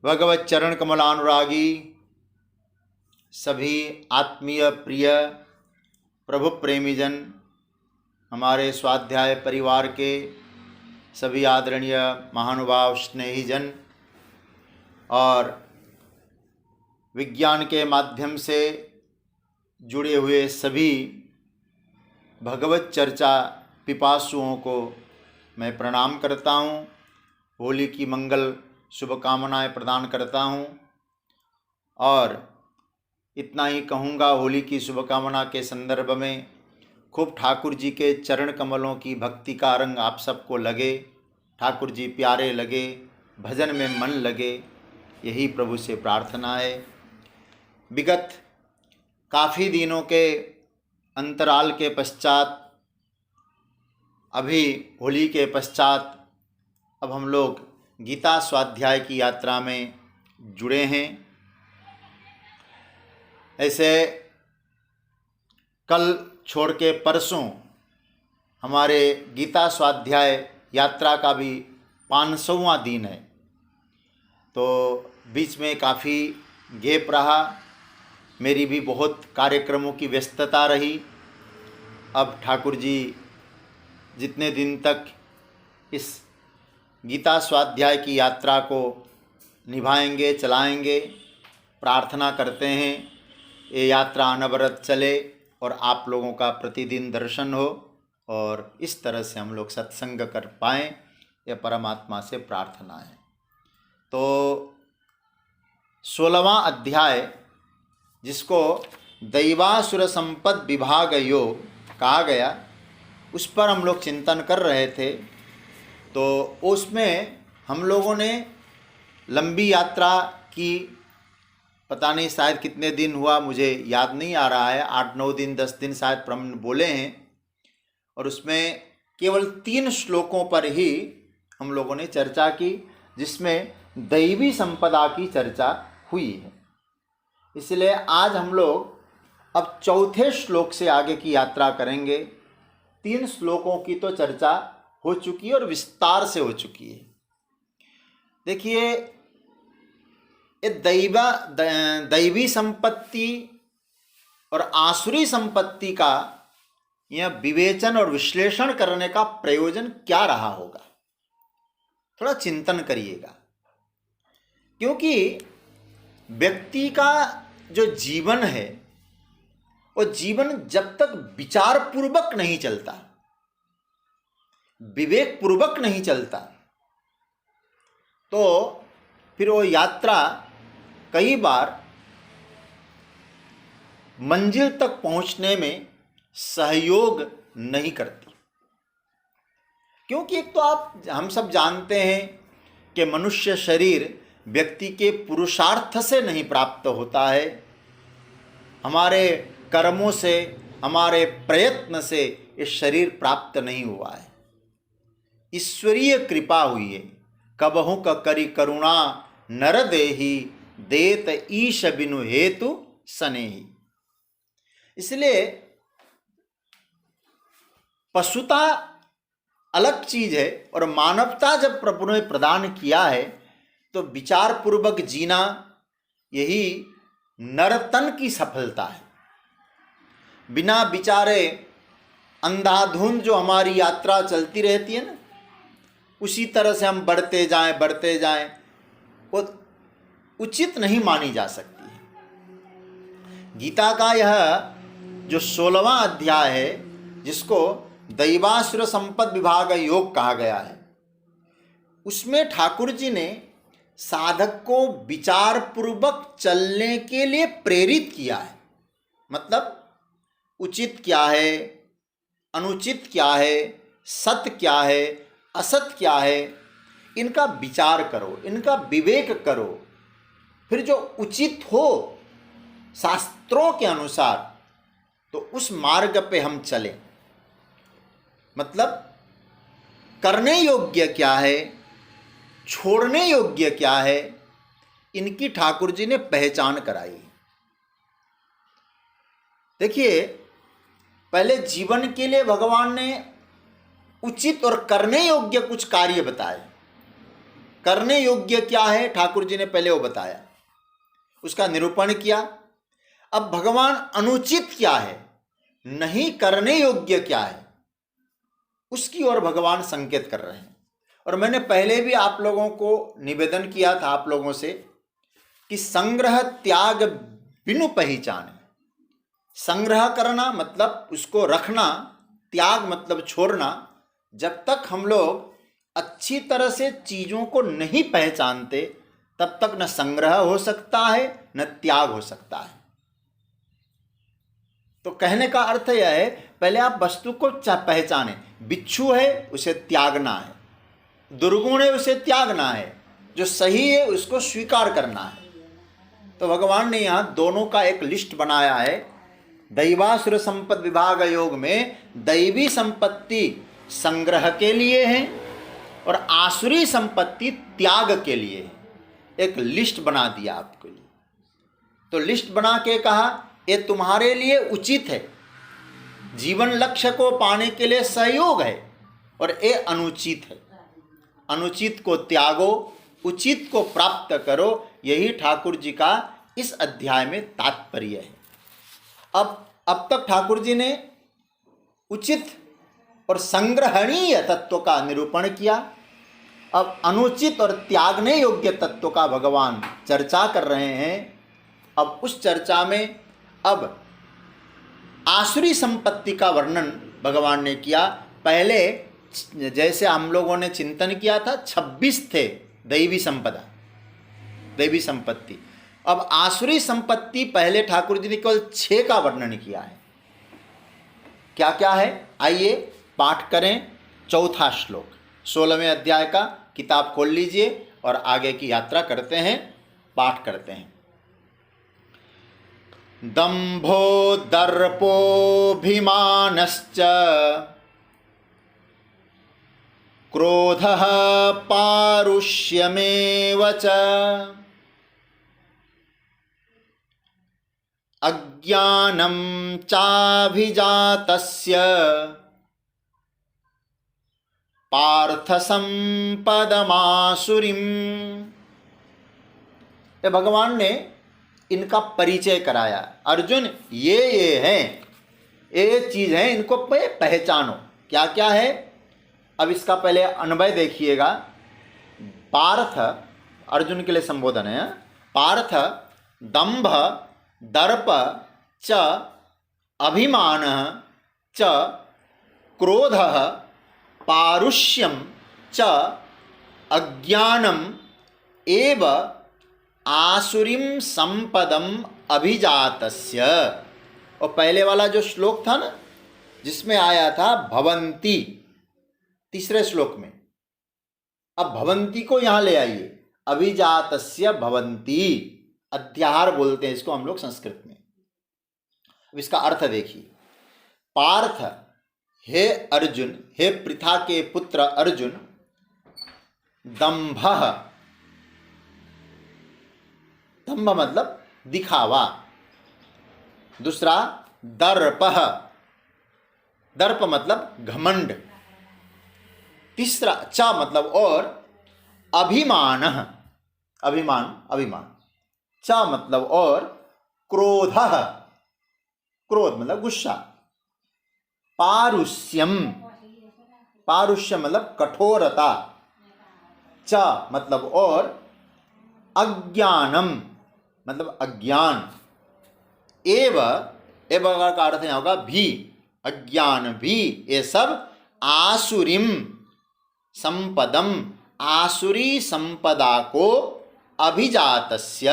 भगवत चरण कमलानुरागी सभी आत्मीय प्रिय प्रभु प्रेमीजन, हमारे स्वाध्याय परिवार के सभी आदरणीय महानुभाव स्नेहीजन और विज्ञान के माध्यम से जुड़े हुए सभी भगवत चर्चा पिपासुओं को मैं प्रणाम करता हूँ। होली की मंगल शुभकामनाएं प्रदान करता हूँ और इतना ही कहूँगा। होली की शुभकामना के संदर्भ में खूब ठाकुर जी के चरण कमलों की भक्ति का रंग आप सबको लगे, ठाकुर जी प्यारे लगे, भजन में मन लगे, यही प्रभु से प्रार्थना है। विगत काफ़ी दिनों के अंतराल के पश्चात, अभी होली के पश्चात अब हम लोग गीता स्वाध्याय की यात्रा में जुड़े हैं। ऐसे कल छोड़ के परसों हमारे गीता स्वाध्याय यात्रा का भी 500वां दिन है, तो बीच में काफ़ी गैप रहा। मेरी भी बहुत कार्यक्रमों की व्यस्तता रही। अब ठाकुर जी जितने दिन तक इस गीता स्वाध्याय की यात्रा को निभाएंगे, चलाएंगे, प्रार्थना करते हैं ये यात्रा अनवरत चले और आप लोगों का प्रतिदिन दर्शन हो और इस तरह से हम लोग सत्संग कर पाएँ, यह परमात्मा से प्रार्थना है। तो 16वां अध्याय, जिसको दैवासुर संपद विभाग योग कहा गया, उस पर हम लोग चिंतन कर रहे थे। तो उसमें हम लोगों ने लंबी यात्रा की, पता नहीं शायद कितने दिन हुआ, मुझे याद नहीं आ रहा है, 8-9 दिन 10 दिन शायद ब्रह्म बोले हैं, और उसमें केवल 3 श्लोकों पर ही हम लोगों ने चर्चा की, जिसमें दैवी संपदा की चर्चा हुई है। इसलिए आज हम लोग अब चौथे श्लोक से आगे की यात्रा करेंगे। 3 श्लोकों की तो चर्चा हो चुकी है और विस्तार से हो चुकी है। देखिए, ये दैवी संपत्ति और आसुरी संपत्ति का यह विवेचन और विश्लेषण करने का प्रयोजन क्या रहा होगा, थोड़ा चिंतन करिएगा। क्योंकि व्यक्ति का जो जीवन है, वो जीवन जब तक विचार पूर्वक नहीं चलता, विवेक पूर्वक नहीं चलता, तो फिर वो यात्रा कई बार मंजिल तक पहुंचने में सहयोग नहीं करती। क्योंकि एक तो हम सब जानते हैं कि मनुष्य शरीर व्यक्ति के पुरुषार्थ से नहीं प्राप्त होता है, हमारे कर्मों से, हमारे प्रयत्न से ये शरीर प्राप्त नहीं हुआ है, ईश्वरीय कृपा हुई है। कबहु क करी करुणा नर देही, देत ईश बिनु हेतु सनेही। इसलिए पशुता अलग चीज है और मानवता जब प्रभु ने प्रदान किया है, तो विचार पूर्वक जीना यही नरतन की सफलता है। बिना विचारे अंधाधुंध जो हमारी यात्रा चलती रहती है ना, उसी तरह से हम बढ़ते जाएं, वो उचित नहीं मानी जा सकती है। गीता का यह जो 16वां अध्याय है, जिसको दैवासुर संपद विभाग योग कहा गया है, उसमें ठाकुर जी ने साधक को विचार पूर्वक चलने के लिए प्रेरित किया है। मतलब उचित क्या है, अनुचित क्या है, सत्य क्या है, असत क्या है, इनका विचार करो, इनका विवेक करो, फिर जो उचित हो शास्त्रों के अनुसार, तो उस मार्ग पे हम चलें। मतलब करने योग्य क्या है, छोड़ने योग्य क्या है, इनकी ठाकुर जी ने पहचान कराई। देखिए, पहले जीवन के लिए भगवान ने उचित और करने योग्य कुछ कार्य बताए, करने योग्य क्या है ठाकुर जी ने पहले वो बताया, उसका निरूपण किया। अब भगवान अनुचित क्या है, नहीं करने योग्य क्या है, उसकी ओर भगवान संकेत कर रहे हैं। और मैंने पहले भी आप लोगों को निवेदन किया था आप लोगों से कि संग्रह त्याग बिनु पहचान। संग्रह करना मतलब उसको रखना, त्याग मतलब छोड़ना। जब तक हम लोग अच्छी तरह से चीजों को नहीं पहचानते तब तक न संग्रह हो सकता है न त्याग हो सकता है। तो कहने का अर्थ यह है, पहले आप वस्तु को पहचाने। बिच्छू है उसे त्यागना है, दुर्गुण है उसे त्यागना है, जो सही है उसको स्वीकार करना है। तो भगवान ने यहाँ दोनों का एक लिस्ट बनाया है। दैवासुर संपद विभाग योग में दैवी संपत्ति संग्रह के लिए है और आसुरी संपत्ति त्याग के लिए है। एक लिस्ट बना दिया आपके लिए। तो लिस्ट बना के कहा ये तुम्हारे लिए उचित है, जीवन लक्ष्य को पाने के लिए सहयोग है, और ये अनुचित है। अनुचित को त्यागो, उचित को प्राप्त करो। यही ठाकुर जी का इस अध्याय में तात्पर्य है। अब तक ठाकुर जी ने उचित और संग्रहणीय तत्व का निरूपण किया। अब अनुचित और त्यागने योग्य तत्व का भगवान चर्चा कर रहे हैं। अब उस चर्चा में अब आसुरी संपत्ति का वर्णन भगवान ने किया। पहले जैसे हम लोगों ने चिंतन किया था 26 थे दैवी संपदा, दैवी संपत्ति। अब आसुरी संपत्ति पहले ठाकुर जी ने केवल 6 का वर्णन किया है। क्या क्या है, आइए पाठ करें। चौथा श्लोक 16वें अध्याय का किताब खोल लीजिए और आगे की यात्रा करते हैं, पाठ करते हैं। दंभो दर्पोऽभिमानश्च क्रोधः पारुष्यमेव च अज्ञानं चाभिजातस्य पार्थ संपदमासुरीम। ये भगवान ने इनका परिचय कराया। अर्जुन ये हैं, ये चीज़ हैं, इनको पहचानो। क्या क्या है, अब इसका पहले अन्वय देखिएगा। पार्थ अर्जुन के लिए संबोधन है। पार्थ दंभ दर्प च अभिमान च क्रोध पारुष्यम च अज्ञानम एव आसुरीम संपदम अभिजातस्य। और पहले वाला जो श्लोक था ना, जिसमें आया था भवंती, तीसरे श्लोक में, अब भवंती को यहां ले आइए। अभिजातस्य भवंती, अध्याहार बोलते हैं इसको हम लोग संस्कृत में। अब इसका अर्थ देखिए। पार्थ, हे अर्जुन, हे पृथा के पुत्र अर्जुन, दंभ, दंभ मतलब दिखावा। दूसरा दर्प, दर्प मतलब घमंड। तीसरा च मतलब और, अभिमान, अभिमान अभिमान, च मतलब और, क्रोध, क्रोध मतलब गुस्सा। पारुष्यम, पारुष्य मतलब कठोरता। च मतलब और, अज्ञानम मतलब अज्ञान। एव का अर्थ यहाँ होगा भी, अज्ञान भी। ये सब आसुरीम संपदम, आसुरी संपदा को अभिजातस्य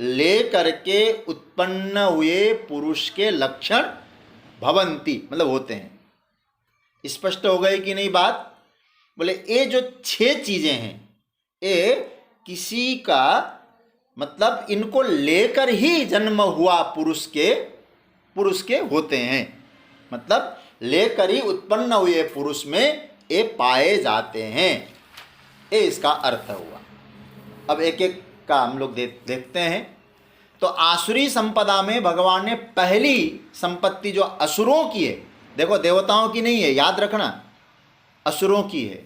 लेकर के उत्पन्न हुए पुरुष के लक्षण भवंती मतलब होते हैं। स्पष्ट हो गई कि नहीं बात? बोले ये जो 6 चीजें हैं, ये किसी का मतलब इनको लेकर ही जन्म हुआ पुरुष के होते हैं। मतलब लेकर ही उत्पन्न हुए पुरुष में ये पाए जाते हैं। ये इसका अर्थ हुआ। अब एक एक का हम लोग देखते हैं। तो आसुरी संपदा में भगवान ने पहली संपत्ति जो असुरों की है, देखो देवताओं की नहीं है, याद रखना, असुरों की है।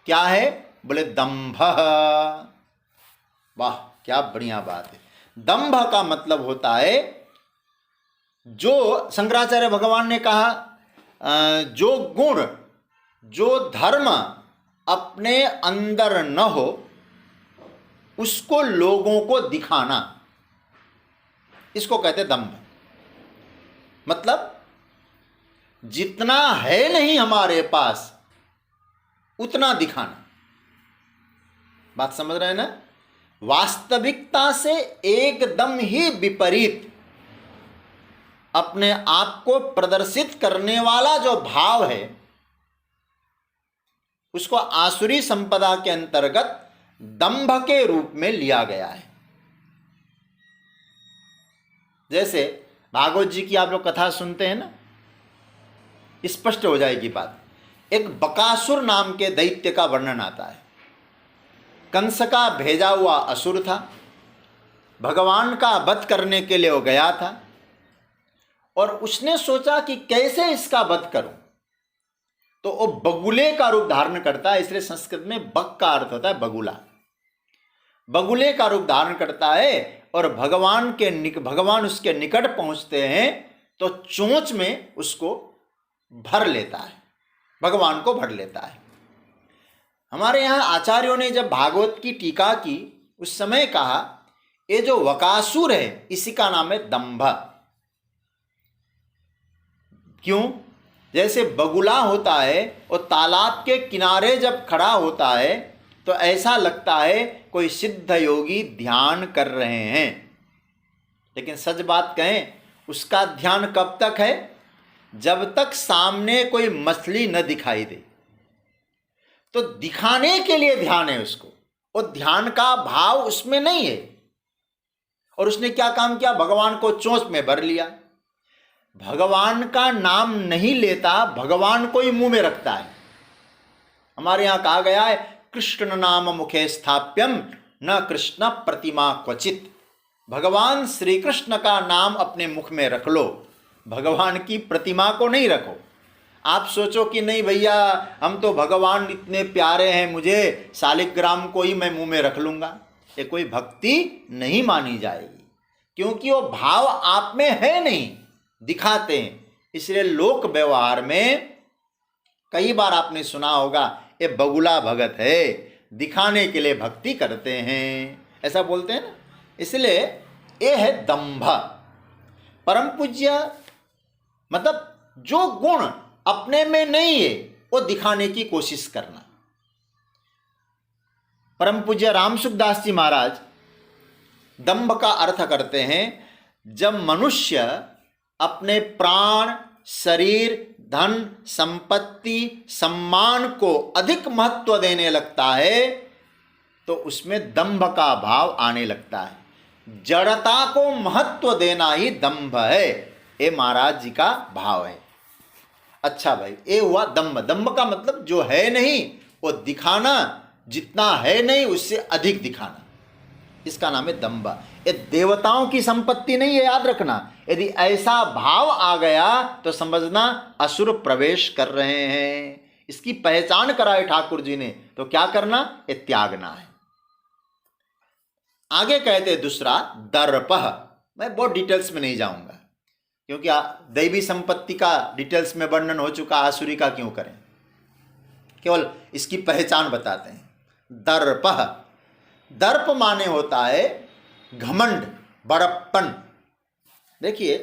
क्या है? बोले दंभ। वाह, क्या बढ़िया बात है। दंभ का मतलब होता है, जो शंकराचार्य भगवान ने कहा, जो गुण, जो धर्म अपने अंदर न हो उसको लोगों को दिखाना, इसको कहते दंभ। मतलब जितना है नहीं हमारे पास उतना दिखाना। बात समझ रहे हैं ना? वास्तविकता से एकदम ही विपरीत अपने आप को प्रदर्शित करने वाला जो भाव है उसको आसुरी संपदा के अंतर्गत दंभ के रूप में लिया गया है। जैसे भागवत जी की आप लोग कथा सुनते हैं ना, स्पष्ट हो जाएगी बात। एक बकासुर नाम के दैत्य का वर्णन आता है। कंस का भेजा हुआ असुर था, भगवान का वध करने के लिए वो गया था और उसने सोचा कि कैसे इसका वध करूं, तो वो बगुले का रूप धारण करता है। इसलिए संस्कृत में बक का अर्थ होता है बगुला। बगुले का रूप धारण करता है और भगवान उसके निकट पहुंचते हैं तो चोंच में उसको भर लेता है, भगवान को भर लेता है। हमारे यहाँ आचार्यों ने जब भागवत की टीका की उस समय कहा ये जो वकासुर है इसी का नाम है दंभ। क्यों? जैसे बगुला होता है और तालाब के किनारे जब खड़ा होता है तो ऐसा लगता है कोई सिद्ध योगी ध्यान कर रहे हैं, लेकिन सच बात कहें उसका ध्यान कब तक है? जब तक सामने कोई मछली न दिखाई दे। तो दिखाने के लिए ध्यान है उसको, और ध्यान का भाव उसमें नहीं है। और उसने क्या काम किया? भगवान को चोंच में भर लिया। भगवान का नाम नहीं लेता, भगवान को ही मुंह में रखता है। हमारे यहां कहा गया है कृष्ण नाम मुखे स्थाप्यम न कृष्ण प्रतिमा क्वचित। भगवान श्री कृष्ण का नाम अपने मुख में रख लो, भगवान की प्रतिमा को नहीं रखो। आप सोचो कि नहीं भैया हम तो भगवान इतने प्यारे हैं, मुझे शालिग्राम को ही मैं मुंह में रख लूंगा, ये कोई भक्ति नहीं मानी जाएगी, क्योंकि वो भाव आप में है नहीं, दिखाते हैं। इसलिए लोक व्यवहार में कई बार आपने सुना होगा ये बगुला भगत है, दिखाने के लिए भक्ति करते हैं, ऐसा बोलते हैं ना। इसलिए ये है दंभ। परम पूज्य मतलब जो गुण अपने में नहीं है वो दिखाने की कोशिश करना। परम पूज्य राम सुखदास जी महाराज दंभ का अर्थ करते हैं जब मनुष्य अपने प्राण, शरीर, धन, संपत्ति, सम्मान को अधिक महत्व देने लगता है तो उसमें दंभ का भाव आने लगता है। जड़ता को महत्व देना ही दंभ है, ये महाराज जी का भाव है। अच्छा भाई, ये हुआ दंभ। दंभ का मतलब जो है नहीं वो दिखाना, जितना है नहीं उससे अधिक दिखाना, इसका नाम है दंभ। ये देवताओं की संपत्ति नहीं है, याद रखना। यदि ऐसा भाव आ गया तो समझना असुर प्रवेश कर रहे हैं। इसकी पहचान कराए ठाकुर जी ने, तो क्या करना? ये त्यागना है। आगे कहते दूसरा दर्प। मैं बहुत डिटेल्स में नहीं जाऊंगा क्योंकि दैवी संपत्ति का डिटेल्स में वर्णन हो चुका, आसुरी का क्यों करें, केवल इसकी पहचान बताते हैं। दर्प, दर्प माने होता है घमंड, बड़प्पन। देखिए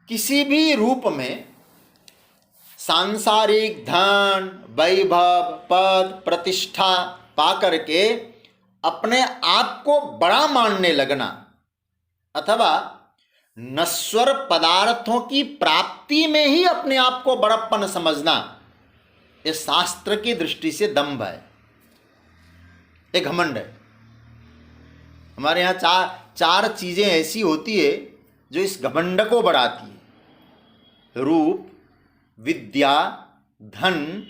किसी भी रूप में सांसारिक धन, वैभव, पद, प्रतिष्ठा पाकर के अपने आप को बड़ा मानने लगना अथवा नश्वर पदार्थों की प्राप्ति में ही अपने आप को बड़प्पन समझना, यह शास्त्र की दृष्टि से दंभ है, एक घमंड है। हमारे यहाँ चार चीजें ऐसी होती है जो इस घमंड को बढ़ाती है: रूप, विद्या, धन,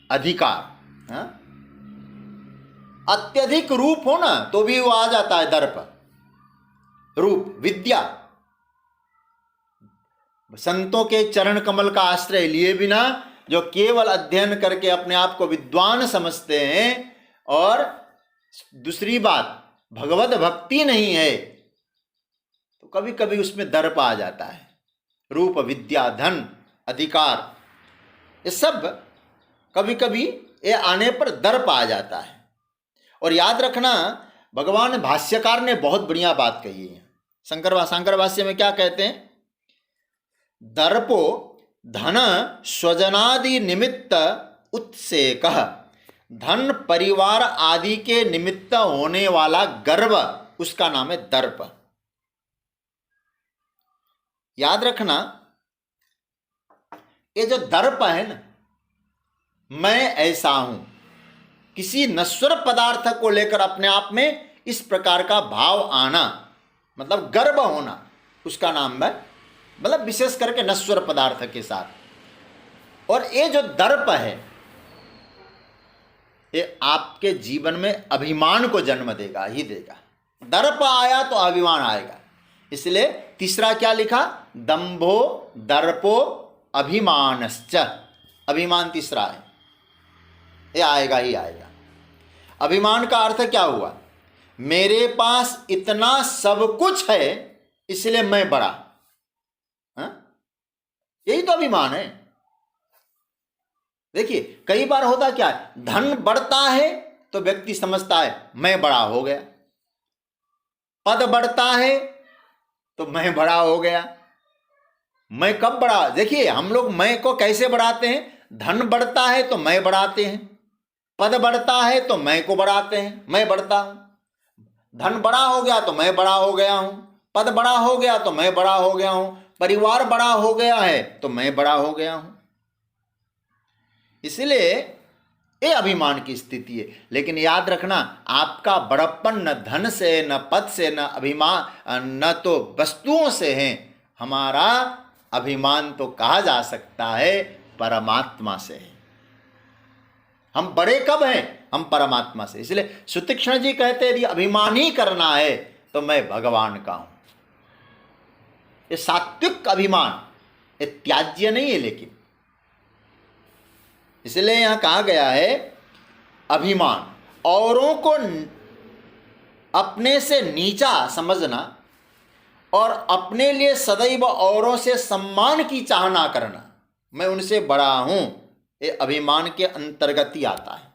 अधिकार। हाँ? अत्यधिक रूप हो ना तो भी वो आ जाता है दर्प। रूप, विद्या, संतों के चरण कमल का आश्रय लिए बिना जो केवल अध्ययन करके अपने आप को विद्वान समझते हैं, और दूसरी बात भगवत भक्ति नहीं है, तो कभी कभी उसमें दर्प आ जाता है। रूप, विद्या, धन, अधिकार, ये सब कभी कभी ये आने पर दर्प आ जाता है। और याद रखना, भगवान भाष्यकार ने बहुत बढ़िया बात कही है। शंकर भाष्य में क्या कहते हैं? दर्पो धन स्वजनादि निमित्त उत्सेकः, धन परिवार आदि के निमित्त होने वाला गर्व, उसका नाम है दर्प। याद रखना, ये जो दर्प है ना, मैं ऐसा हूं, किसी नश्वर पदार्थ को लेकर अपने आप में इस प्रकार का भाव आना, मतलब गर्व होना, उसका नाम है, मतलब विशेष करके नश्वर पदार्थ के साथ। और ये जो दर्प है, ये आपके जीवन में अभिमान को जन्म देगा ही देगा। दर्प आया तो अभिमान आएगा। इसलिए तीसरा क्या लिखा? दंभो दर्पो अभिमानश्च। अभिमान तीसरा है, ये आएगा ही आएगा। अभिमान का अर्थ क्या हुआ? मेरे पास इतना सब कुछ है इसलिए मैं बड़ा, यही तो अभिमान है। देखिए, कई बार होता क्या है, धन बढ़ता है तो व्यक्ति समझता है मैं बड़ा हो गया, पद बढ़ता है तो मैं बड़ा हो गया। मैं कब बड़ा? देखिए, हम लोग मैं को कैसे बढ़ाते हैं? धन बढ़ता है तो मैं बढ़ाते हैं, पद बढ़ता है तो मैं को बढ़ाते हैं, मैं बढ़ता हूं। धन बड़ा हो गया तो मैं बड़ा हो गया हूं, पद बड़ा हो गया तो मैं बड़ा हो गया हूं, परिवार बड़ा हो गया है तो मैं बड़ा हो गया हूं। इसलिए ये अभिमान की स्थिति है। लेकिन याद रखना, आपका बड़प्पन न धन से, न पद से, न अभिमान, न तो वस्तुओं से है। हमारा अभिमान तो कहा जा सकता है परमात्मा से है। हम बड़े कब हैं? हम परमात्मा से। इसलिए सुतीक्ष्ण जी कहते हैं, यदि अभिमान ही करना है तो मैं भगवान का हूं। ये सात्विक अभिमान, ये त्याज्य नहीं है। लेकिन इसलिए यहां कहा गया है, अभिमान औरों को अपने से नीचा समझना और अपने लिए सदैव औरों से सम्मान की चाहना करना, मैं उनसे बड़ा हूं, ये अभिमान के अंतर्गत ही आता है।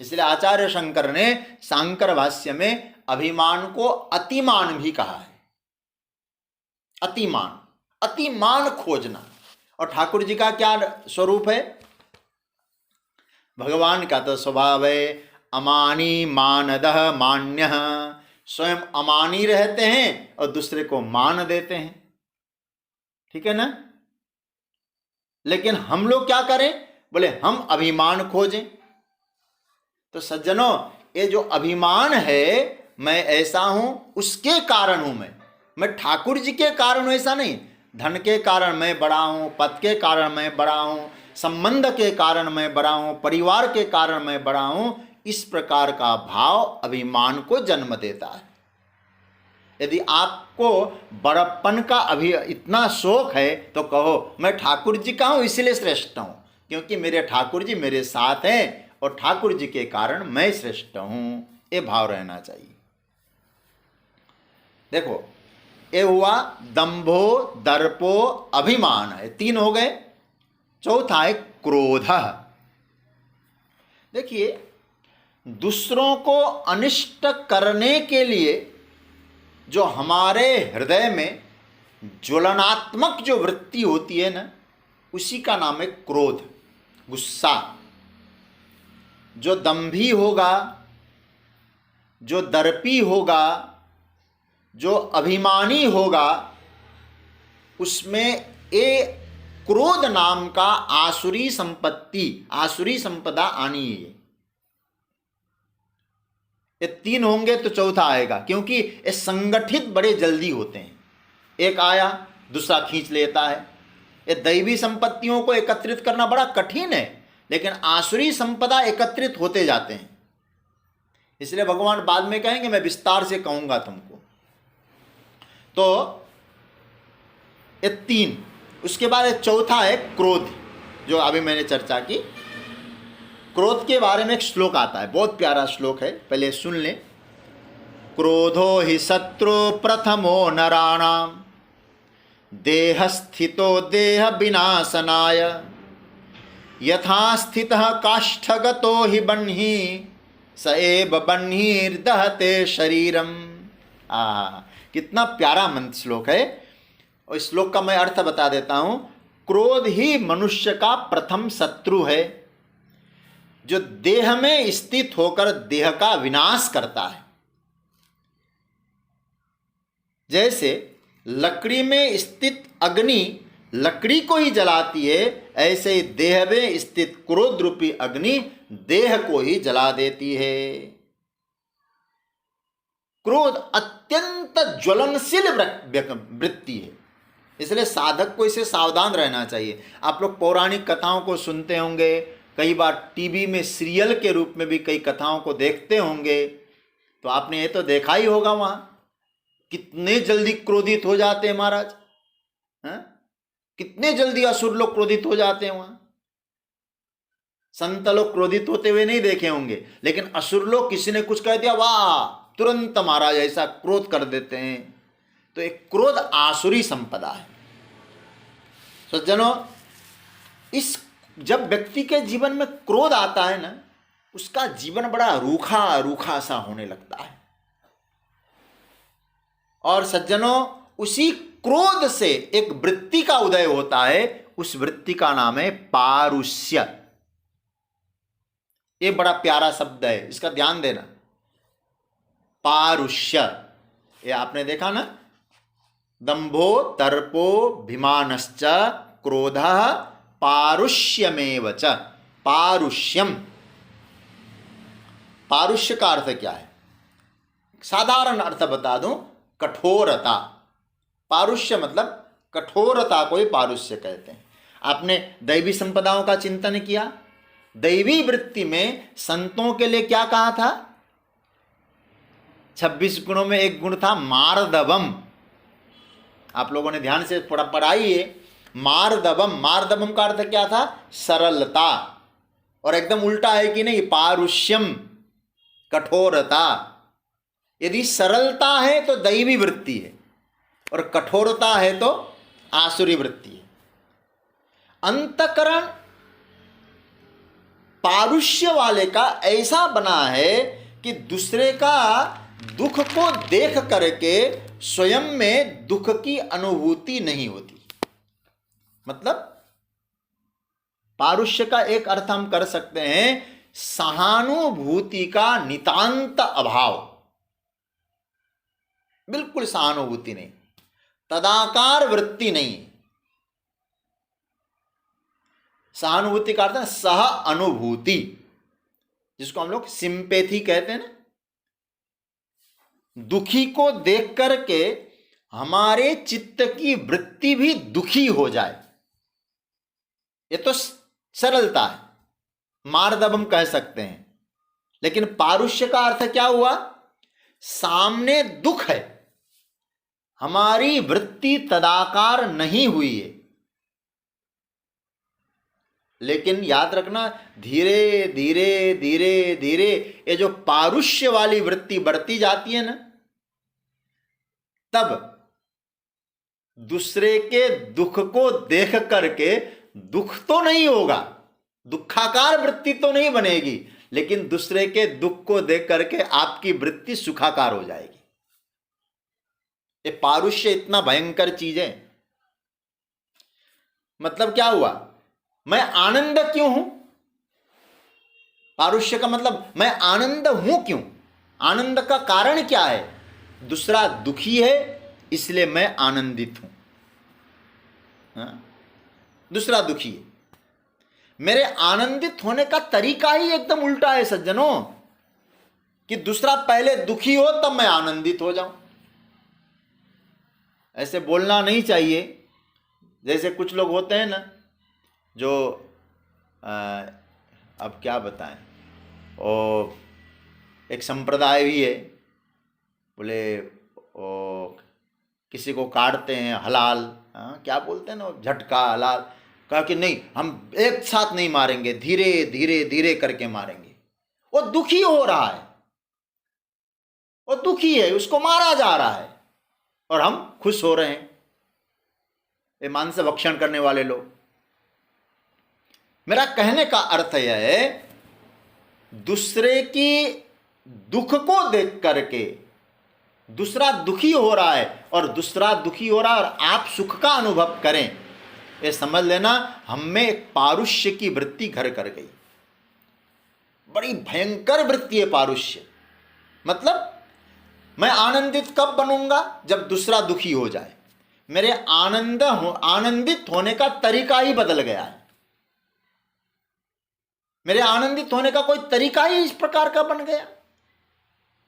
इसलिए आचार्य शंकर ने शांकर भाष्य में अभिमान को अतिमान भी कहा है। अतिमान, अतिमान खोजना। और ठाकुर जी का क्या स्वरूप है? भगवान का तो स्वभाव है अमानी मानदह मान्यः, स्वयं अमानी रहते हैं और दूसरे को मान देते हैं। ठीक है ना? लेकिन हम लोग क्या करें? बोले हम अभिमान खोजें। तो सज्जनों, ये जो अभिमान है, मैं ऐसा हूं, उसके कारण हूं मैं ठाकुर जी के कारण हूं ऐसा नहीं। धन के कारण मैं बड़ा हूं, पद के कारण मैं बड़ा हूं, संबंध के कारण मैं बड़ा हूं, परिवार के कारण मैं बड़ा हूं, इस प्रकार का भाव अभिमान को जन्म देता है। यदि आपको बड़प्पन का इतना शौक है तो कहो मैं ठाकुर जी का हूं इसलिए श्रेष्ठ हूं, क्योंकि मेरे ठाकुर जी मेरे साथ हैं और ठाकुर जी के कारण मैं श्रेष्ठ हूं। ये भाव रहना चाहिए। देखो, ये हुआ दंभो दर्पो अभिमान है, 3 हो गए। चौथा है क्रोध। देखिए, दूसरों को अनिष्ट करने के लिए जो हमारे हृदय में ज्वलनात्मक जो वृत्ति होती है ना, उसी का नाम है क्रोध, गुस्सा। जो दंभी होगा, जो दर्पी होगा, जो अभिमानी होगा, उसमें ये क्रोध नाम का आसुरी संपत्ति, आसुरी संपदा आनी है। ये 3 होंगे तो चौथा आएगा, क्योंकि ये संगठित बड़े जल्दी होते हैं। एक आया दूसरा खींच लेता है। ये दैवी संपत्तियों को एकत्रित करना बड़ा कठिन है, लेकिन आसुरी संपदा एकत्रित होते जाते हैं। इसलिए भगवान बाद में कहेंगे, मैं विस्तार से कहूंगा तुमको। तो ये 3, उसके बाद एक चौथा है क्रोध। जो अभी मैंने चर्चा की। क्रोध के बारे में एक श्लोक आता है, बहुत प्यारा श्लोक है, पहले सुन लें। क्रोधो हि शत्रु प्रथमो नराणाम देह स्थितो देह विनाशनाय यथा स्थितः काष्ठगतो हि बह्नि स एव बह्निर्दहते शरीरम। कितना प्यारा मंत्र श्लोक है। और इस श्लोक का मैं अर्थ बता देता हूं। क्रोध ही मनुष्य का प्रथम शत्रु है, जो देह में स्थित होकर देह का विनाश करता है। जैसे लकड़ी में स्थित अग्नि लकड़ी को ही जलाती है, ऐसे ही देह में स्थित क्रोध रूपी अग्नि देह को ही जला देती है। क्रोध अत्यंत ज्वलनशील वृत्ति है, इसलिए साधक को इसे सावधान रहना चाहिए। आप लोग पौराणिक कथाओं को सुनते होंगे, कई बार टीवी में सीरियल के रूप में भी कई कथाओं को देखते होंगे, तो आपने ये तो देखा ही होगा वहां कितने जल्दी क्रोधित हो जाते हैं महाराज। कितने जल्दी असुर लोग क्रोधित हो जाते हैं वहां। संत लोग क्रोधित होते हुए नहीं देखे होंगे, लेकिन असुर लोग किसी ने कुछ कह दिया, वाह, तुरंत महाराज ऐसा क्रोध कर देते हैं। तो एक क्रोध आसुरी संपदा है। सज्जनों, इस जब व्यक्ति के जीवन में क्रोध आता है ना, उसका जीवन बड़ा रूखा रूखा सा होने लगता है। और सज्जनों, उसी क्रोध से एक वृत्ति का उदय होता है, उस वृत्ति का नाम है पारुष्य। ये बड़ा प्यारा शब्द है, इसका ध्यान देना। पारुष्य, ये आपने देखा ना, दंभो तर्पो भिमानश्च क्रोधः पारुष्यमेव च। पारुष्यम, पारुष्य का अर्थ क्या है? साधारण अर्थ बता दूं, कठोरता। पारुष्य मतलब कठोरता को ही पारुष्य कहते हैं। आपने दैवी संपदाओं का चिंतन किया? दैवी वृत्ति में संतों के लिए क्या कहा था? 26 गुणों में एक गुण था मार्दवम। आप लोगों ने ध्यान से पढ़ाई है। मार्दवम, मार्दवम का अर्थ क्या था? सरलता। और एकदम उल्टा है कि नहीं? पारुष्यम, कठोरता। यदि सरलता है तो दैवी वृत्ति है, और कठोरता है तो आसुरी वृत्ति है। अंतकरण पारुष्य वाले का ऐसा बना है कि दूसरे का दुख को देख करके स्वयं में दुख की अनुभूति नहीं होती। मतलब पारुष्य का एक अर्थ हम कर सकते हैं, सहानुभूति का नितांत अभाव। बिल्कुल सहानुभूति नहीं, तदाकार वृत्ति नहीं। सहानुभूति का अर्थ है सह अनुभूति, जिसको हम लोग सिंपैथी कहते हैं ना। दुखी को देख करके हमारे चित्त की वृत्ति भी दुखी हो जाए, ये तो सरलता है, मार्दवम कह सकते हैं। लेकिन पारुष्य का अर्थ क्या हुआ? सामने दुख है, हमारी वृत्ति तदाकार नहीं हुई है, लेकिन याद रखना, धीरे धीरे धीरे धीरे ये जो पारुष्य वाली वृत्ति बढ़ती जाती है ना, तब दूसरे के दुख को देख करके दुख तो नहीं होगा, दुखाकार वृत्ति तो नहीं बनेगी, लेकिन दूसरे के दुख को देख करके आपकी वृत्ति सुखाकार हो जाएगी। ये पारुष्य इतना भयंकर चीज है। मतलब क्या हुआ? मैं आनंद क्यों हूं? पारुष्य का मतलब मैं आनंद हूं क्यों? आनंद का कारण क्या है? दूसरा दुखी है इसलिए मैं आनंदित हूं। दूसरा दुखी है, मेरे आनंदित होने का तरीका ही एकदम उल्टा है सज्जनों, कि दूसरा पहले दुखी हो तब मैं आनंदित हो जाऊं। ऐसे बोलना नहीं चाहिए। जैसे कुछ लोग होते हैं ना, जो अब क्या बताएं, और एक संप्रदाय भी है, बोले ओ किसी को काटते हैं हलाल, क्या बोलते हैं ना, झटका हलाल, कहा कि नहीं, हम एक साथ नहीं मारेंगे, धीरे धीरे धीरे करके मारेंगे। वो दुखी हो रहा है, वो दुखी है, उसको मारा जा रहा है और हम खुश हो रहे हैं, ये मांस भक्षण करने वाले लोग। मेरा कहने का अर्थ यह है, दूसरे की दुख को देख करके दूसरा दुखी हो रहा है और दूसरा दुखी हो रहा है और आप सुख का अनुभव करें, ये समझ लेना हम में एक पारुष्य की वृत्ति घर कर गई। बड़ी भयंकर वृत्ति है पारुष्य। मतलब मैं आनंदित कब बनूंगा? जब दूसरा दुखी हो जाए। मेरे आनंदित होने का तरीका ही बदल गया है। मेरे आनंदित होने का कोई तरीका ही इस प्रकार का बन गया।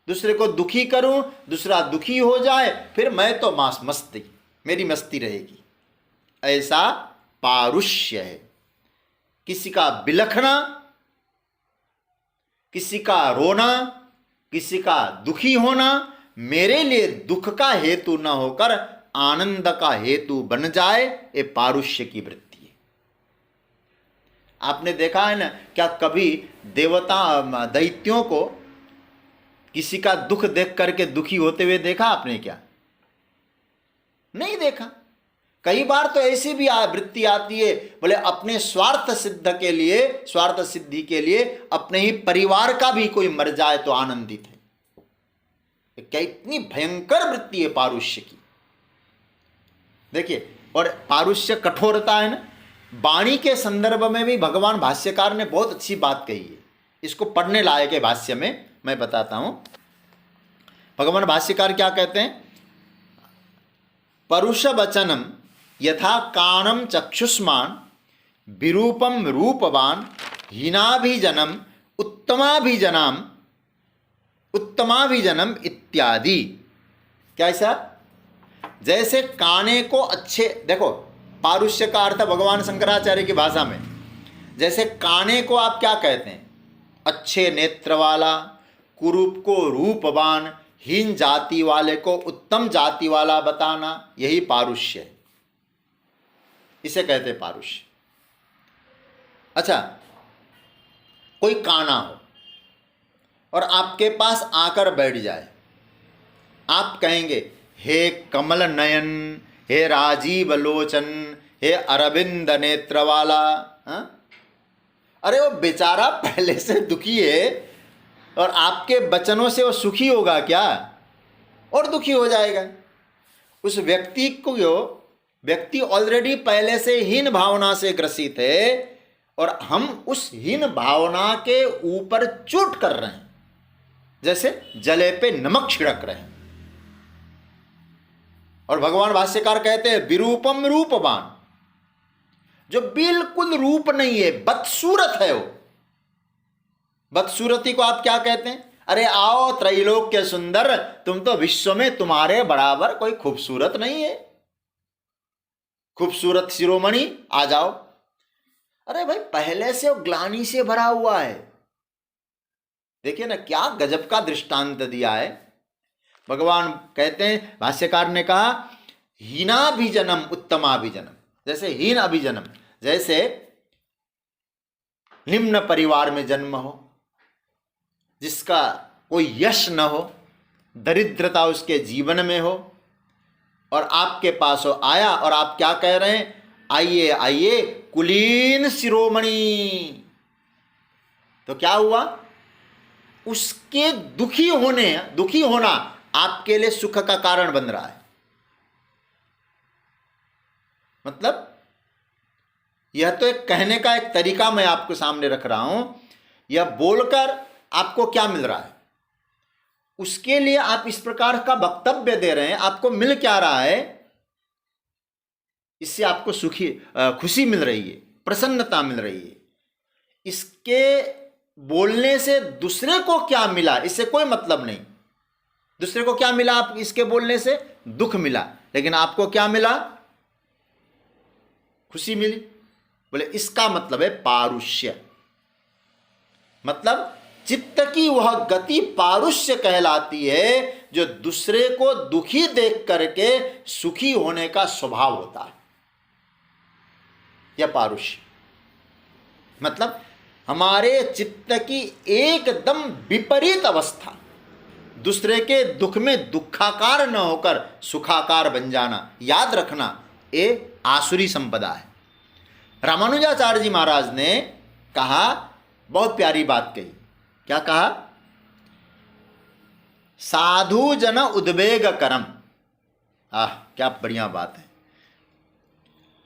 दूसरे को दुखी करूं, दूसरा दुखी हो जाए, फिर मैं तो मस्ती, मेरी मस्ती रहेगी। ऐसा पारुष्य है। किसी का बिलखना, किसी का रोना, किसी का दुखी होना मेरे लिए दुख का हेतु न होकर आनंद का हेतु बन जाए, ये पारुष्य की वृत्ति है। आपने देखा है ना, क्या कभी देवता दैत्यों को किसी का दुख देख करके दुखी होते हुए देखा आपने? क्या नहीं देखा। कई बार तो ऐसी भी वृत्ति आती है, बोले अपने स्वार्थ सिद्ध के लिए, स्वार्थ सिद्धि के लिए अपने ही परिवार का भी कोई मर जाए तो आनंदित है। क्या इतनी भयंकर वृत्ति है पारुष्य की। देखिए, और पारुष्य कठोरता है ना, वाणी के संदर्भ में भी भगवान भाष्यकार ने बहुत अच्छी बात कही है। इसको पढ़ने लायक है। भाष्य में मैं बताता हूं, भगवान भाष्यकार क्या कहते हैं? परुष वचनम यथा कानम चक्षुष्मान विरूपम रूपवान हीनाभिजनम उत्तमाभिजनम इत्यादि। क्या ऐसा? जैसे काने को अच्छे, देखो पारुष्य का अर्थ भगवान शंकराचार्य की भाषा में, जैसे काने को आप क्या कहते हैं? अच्छे नेत्र वाला, कुरूप को रूपवान, हीन जाति वाले को उत्तम जाति वाला बताना, यही पारुष्य है। इसे कहते हैं पारुष्य। अच्छा, कोई काना हो और आपके पास आकर बैठ जाए, आप कहेंगे हे कमल नयन, हे राजीव लोचन, हे अरविंद नेत्र वाला। अरे वो बेचारा पहले से दुखी है और आपके वचनों से वो सुखी होगा क्या? और दुखी हो जाएगा। उस व्यक्ति ऑलरेडी पहले से हीन भावना से ग्रसित है और हम उस हीन भावना के ऊपर चोट कर रहे हैं, जैसे जले पे नमक छिड़क रहे हैं। और भगवान भाष्यकार कहते हैं विरूपम रूपवान, जो बिल्कुल रूप नहीं है, बदसूरत है वो। बदसूरती को आप क्या कहते हैं? अरे आओ त्रैलोक्य सुंदर, तुम तो विश्व में तुम्हारे बराबर कोई खूबसूरत नहीं है, खूबसूरत शिरोमणि आ जाओ। अरे भाई, पहले से वो ग्लानि से भरा हुआ है। देखिए ना, क्या गजब का दृष्टांत दिया है। भगवान कहते हैं, भाष्यकार ने कहा हीनाभिजनम उत्तमाभिजनम। जैसे हीन अभिजनम, जैसे निम्न परिवार में जन्म हो, जिसका कोई यश न हो, दरिद्रता उसके जीवन में हो, और आपके पास हो आया और आप क्या कह रहे हैं? आइए आइए कुलीन शिरोमणि। तो क्या हुआ? उसके दुखी होना आपके लिए सुख का कारण बन रहा है। मतलब यह तो एक कहने का एक तरीका मैं आपके सामने रख रहा हूं। यह बोलकर आपको क्या मिल रहा है, उसके लिए आप इस प्रकार का वक्तव्य दे रहे हैं। आपको मिल क्या रहा है? इससे आपको खुशी मिल रही है, प्रसन्नता मिल रही है। इसके बोलने से दूसरे को क्या मिला, इससे कोई मतलब नहीं। दूसरे को क्या मिला? आप इसके बोलने से दुख मिला, लेकिन आपको क्या मिला? खुशी मिली। बोले इसका मतलब है पारुष्य। मतलब चित्त की वह गति पारुष्य कहलाती है, जो दूसरे को दुखी देख करके सुखी होने का स्वभाव होता है। या पारुष्य, मतलब हमारे चित्त की एकदम विपरीत अवस्था, दूसरे के दुख में दुखाकार न होकर सुखाकार बन जाना, याद रखना ये आसुरी संपदा है। रामानुजाचार्य जी महाराज ने कहा, बहुत प्यारी बात कही। क्या कहा? साधु जन उद्वेग करम। क्या बढ़िया बात है।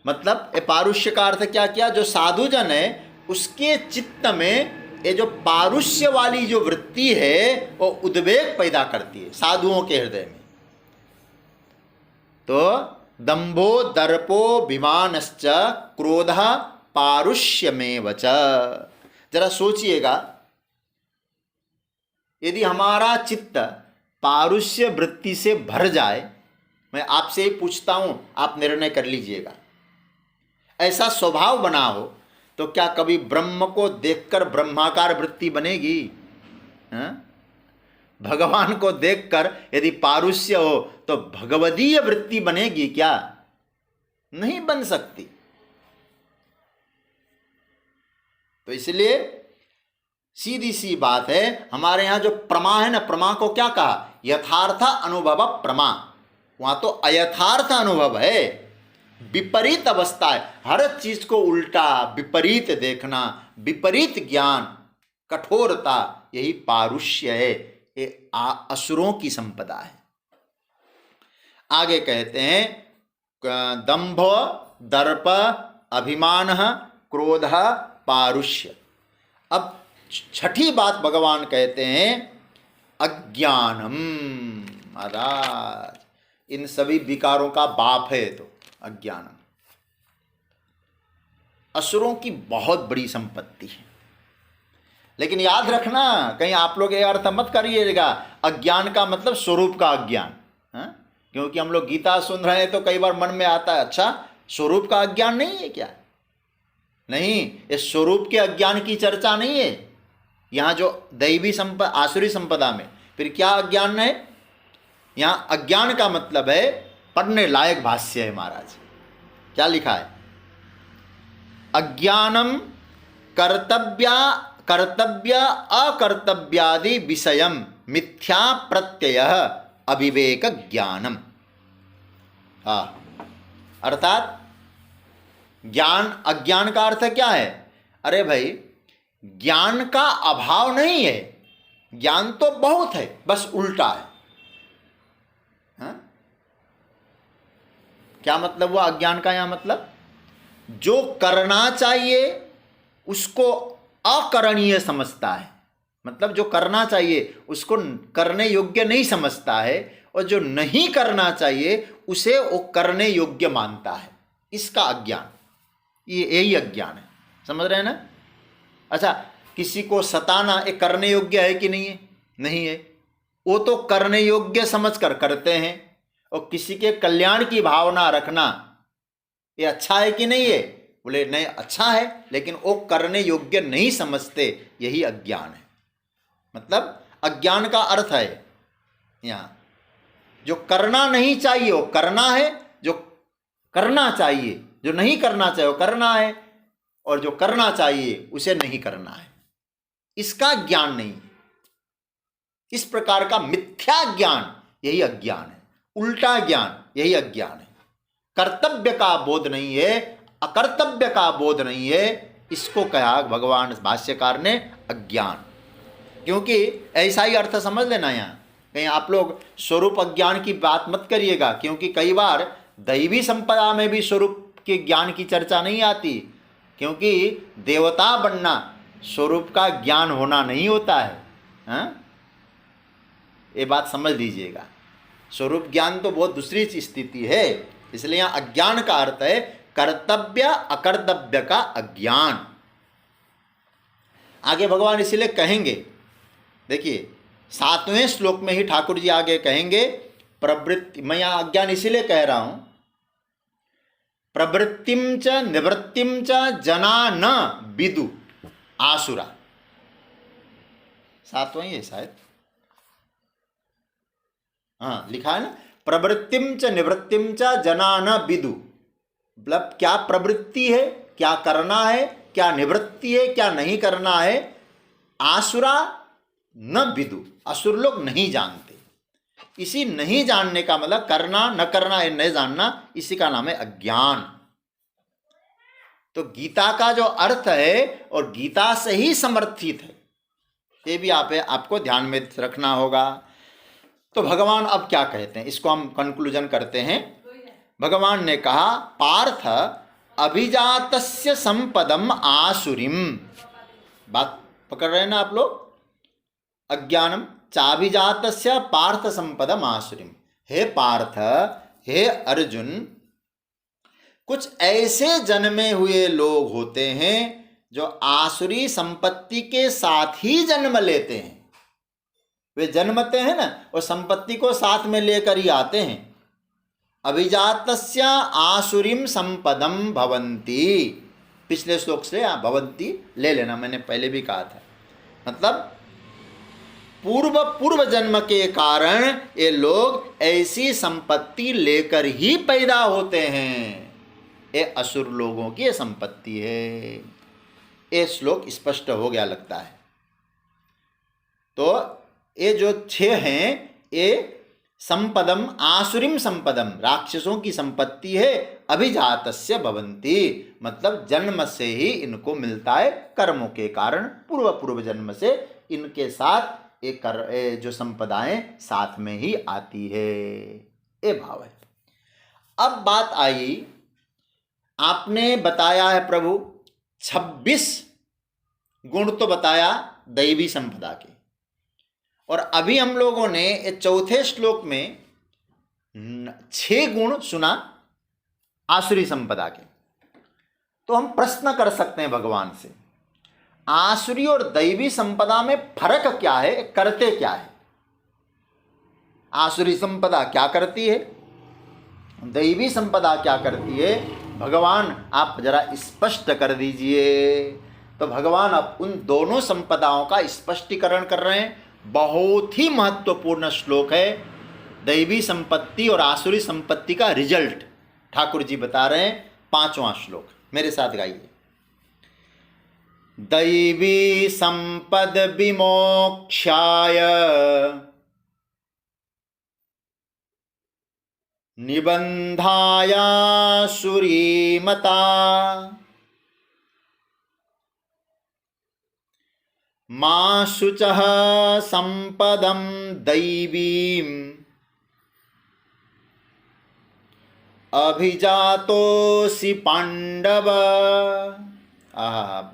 मतलब ये पारुष्य का अर्थ क्या किया? जो साधु जन है उसके चित्त में ये जो पारुष्य वाली जो वृत्ति है वो उद्वेग पैदा करती है साधुओं के हृदय में। तो दंभो दर्पोभिमानश्च क्रोध पारुष्यमेव च। जरा सोचिएगा, यदि हमारा चित्त पारुष्य वृत्ति से भर जाए, मैं आपसे ही पूछता हूं, आप निर्णय कर लीजिएगा, ऐसा स्वभाव बना हो तो क्या कभी ब्रह्म को देखकर ब्रह्माकार वृत्ति बनेगी? भगवान को देखकर यदि पारुष्य हो तो भगवदीय वृत्ति बनेगी क्या? नहीं बन सकती। तो इसलिए सीधी सी बात है, हमारे यहां जो प्रमा है ना, प्रमा को क्या कहा? यथार्थ अनुभव प्रमा। वहां तो अयथार्थ अनुभव है, विपरीत अवस्था है, हर चीज को उल्टा विपरीत देखना, विपरीत ज्ञान, कठोरता, यही पारुष्य है। ये असुरों की संपदा है। आगे कहते हैं दंभ दर्प अभिमान क्रोध पारुष्य। अब छठी बात भगवान कहते हैं अज्ञानम। महाराज, इन सभी विकारों का बाप है तो अज्ञानम। असुरों की बहुत बड़ी संपत्ति है। लेकिन याद रखना, कहीं आप लोग ये अर्थ मत करिएगा अज्ञान का मतलब स्वरूप का अज्ञान। क्योंकि हम लोग गीता सुन रहे हैं तो कई बार मन में आता है, अच्छा स्वरूप का अज्ञान नहीं है क्या? नहीं, इस स्वरूप के अज्ञान की चर्चा नहीं है यहाँ। जो दैवी आसुरी संपदा में फिर क्या अज्ञान है? यहाँ अज्ञान का मतलब है, पढ़ने लायक भाष्य है महाराज। क्या लिखा है? अज्ञानम कर्तव्य अकर्तव्यादि विषयम मिथ्या प्रत्यय अविवेक ज्ञानम। अर्थात ज्ञान, अज्ञान का अर्थ क्या है? अरे भाई, ज्ञान का अभाव नहीं है, ज्ञान तो बहुत है, बस उल्टा है। क्या मतलब हुआ अज्ञान का? यहां मतलब जो करना चाहिए उसको अकरणीय समझता है, मतलब जो करना चाहिए उसको करने योग्य नहीं समझता है, और जो नहीं करना चाहिए उसे वो करने योग्य मानता है। इसका अज्ञान, ये यही अज्ञान है। समझ रहे हैं ना? अच्छा, किसी को सताना एक करने योग्य है कि नहीं है? नहीं है। वो तो करने योग्य समझकर करते हैं। और किसी के कल्याण की भावना रखना ये अच्छा है कि नहीं है? बोले नहीं, अच्छा है, लेकिन वो करने योग्य नहीं समझते, यही अज्ञान है। मतलब अज्ञान का अर्थ है यहाँ जो करना नहीं चाहिए वो करना है, जो करना चाहिए, जो नहीं करना चाहिए वो करना है, और जो करना चाहिए उसे नहीं करना है। इसका ज्ञान नहीं है। इस प्रकार का मिथ्या ज्ञान यही अज्ञान है, उल्टा ज्ञान यही अज्ञान है। कर्तव्य का बोध नहीं है, अकर्तव्य का बोध नहीं है, इसको कहा भगवान भाष्यकार ने अज्ञान। क्योंकि ऐसा ही अर्थ समझ लेना, यहाँ कहीं आप लोग स्वरूप अज्ञान की बात मत करिएगा, क्योंकि कई बार दैवी संपदा में भी स्वरूप के ज्ञान की चर्चा नहीं आती। क्योंकि देवता बनना स्वरूप का ज्ञान होना नहीं होता है। ये बात समझ लीजिएगा। स्वरूप ज्ञान तो बहुत दूसरी स्थिति है। इसलिए यहाँ अज्ञान का अर्थ है कर्तव्य अकर्तव्य का अज्ञान। आगे भगवान इसलिए कहेंगे, देखिए 7वें श्लोक में ही ठाकुर जी आगे कहेंगे प्रवृत्ति, मैं यहाँ अज्ञान इसीलिए कह रहा हूं, प्रवृत्तिम च निवृत्तिम च जना न विदु आसुरा। 7वां है शायद, हाँ लिखा है ना, प्रवृत्तिम च निवृत्तिम च जना न विदु। मतलब क्या प्रवृत्ति है क्या करना है, क्या निवृत्ति है, क्या नहीं करना है, आसुरा न विदु, असुर लोग नहीं जानते। इसी नहीं जानने का मतलब करना न करना है, नहीं जानना, इसी का नाम है अज्ञान। तो गीता का जो अर्थ है और गीता से ही समर्थित है, ये भी आपको ध्यान में रखना होगा। तो भगवान अब क्या कहते हैं, इसको हम कंक्लूजन करते हैं। भगवान ने कहा, पार्थ अभिजातस्य संपदम आसुरीम, बात पकड़ रहे हैं ना आप लोग, अज्ञानम चाभिजातस्य पार्थ संपदम आसुरीम। हे पार्थ, हे अर्जुन, कुछ ऐसे जन्मे हुए लोग होते हैं जो आसुरी संपत्ति के साथ ही जन्म लेते हैं। वे जन्मते हैं ना, और संपत्ति को साथ में लेकर ही आते हैं। अभिजातस्य आसुरीम संपदम भवन्ति, पिछले श्लोक से भवन्ति ले लेना, मैंने पहले भी कहा था। मतलब पूर्व जन्म के कारण ये लोग ऐसी संपत्ति लेकर ही पैदा होते हैं। ये असुर लोगों की संपत्ति है। ये श्लोक स्पष्ट हो गया लगता है। तो ये जो 6 हैं, ये संपदम आसुरीम संपदम, राक्षसों की संपत्ति है। अभिजातस्य भवन्ति, मतलब जन्म से ही इनको मिलता है, कर्मों के कारण पूर्व जन्म से इनके साथ ये जो संपदाएं साथ में ही आती है, ये भाव है। अब बात आई, आपने बताया है प्रभु 26 गुण तो बताया दैवी संपदा के, और अभी हम लोगों ने चौथे श्लोक में 6 गुण सुना आसुरी संपदा के। तो हम प्रश्न कर सकते हैं भगवान से, आसुरी और दैवी संपदा में फर्क क्या है, करते क्या है? आसुरी संपदा क्या करती है, दैवी संपदा क्या करती है? भगवान आप जरा स्पष्ट कर दीजिए। तो भगवान अब उन दोनों संपदाओं का स्पष्टीकरण कर रहे हैं। बहुत ही महत्वपूर्ण श्लोक है। दैवी संपत्ति और आसुरी संपत्ति का रिजल्ट ठाकुर जी बता रहे हैं। 5वां श्लोक मेरे साथ गाइए। दैवी संपद विमोक्षाय निबंधाया सुरीमता मा शुचः संपदं दैवीम् अभिजातोसि पांडव।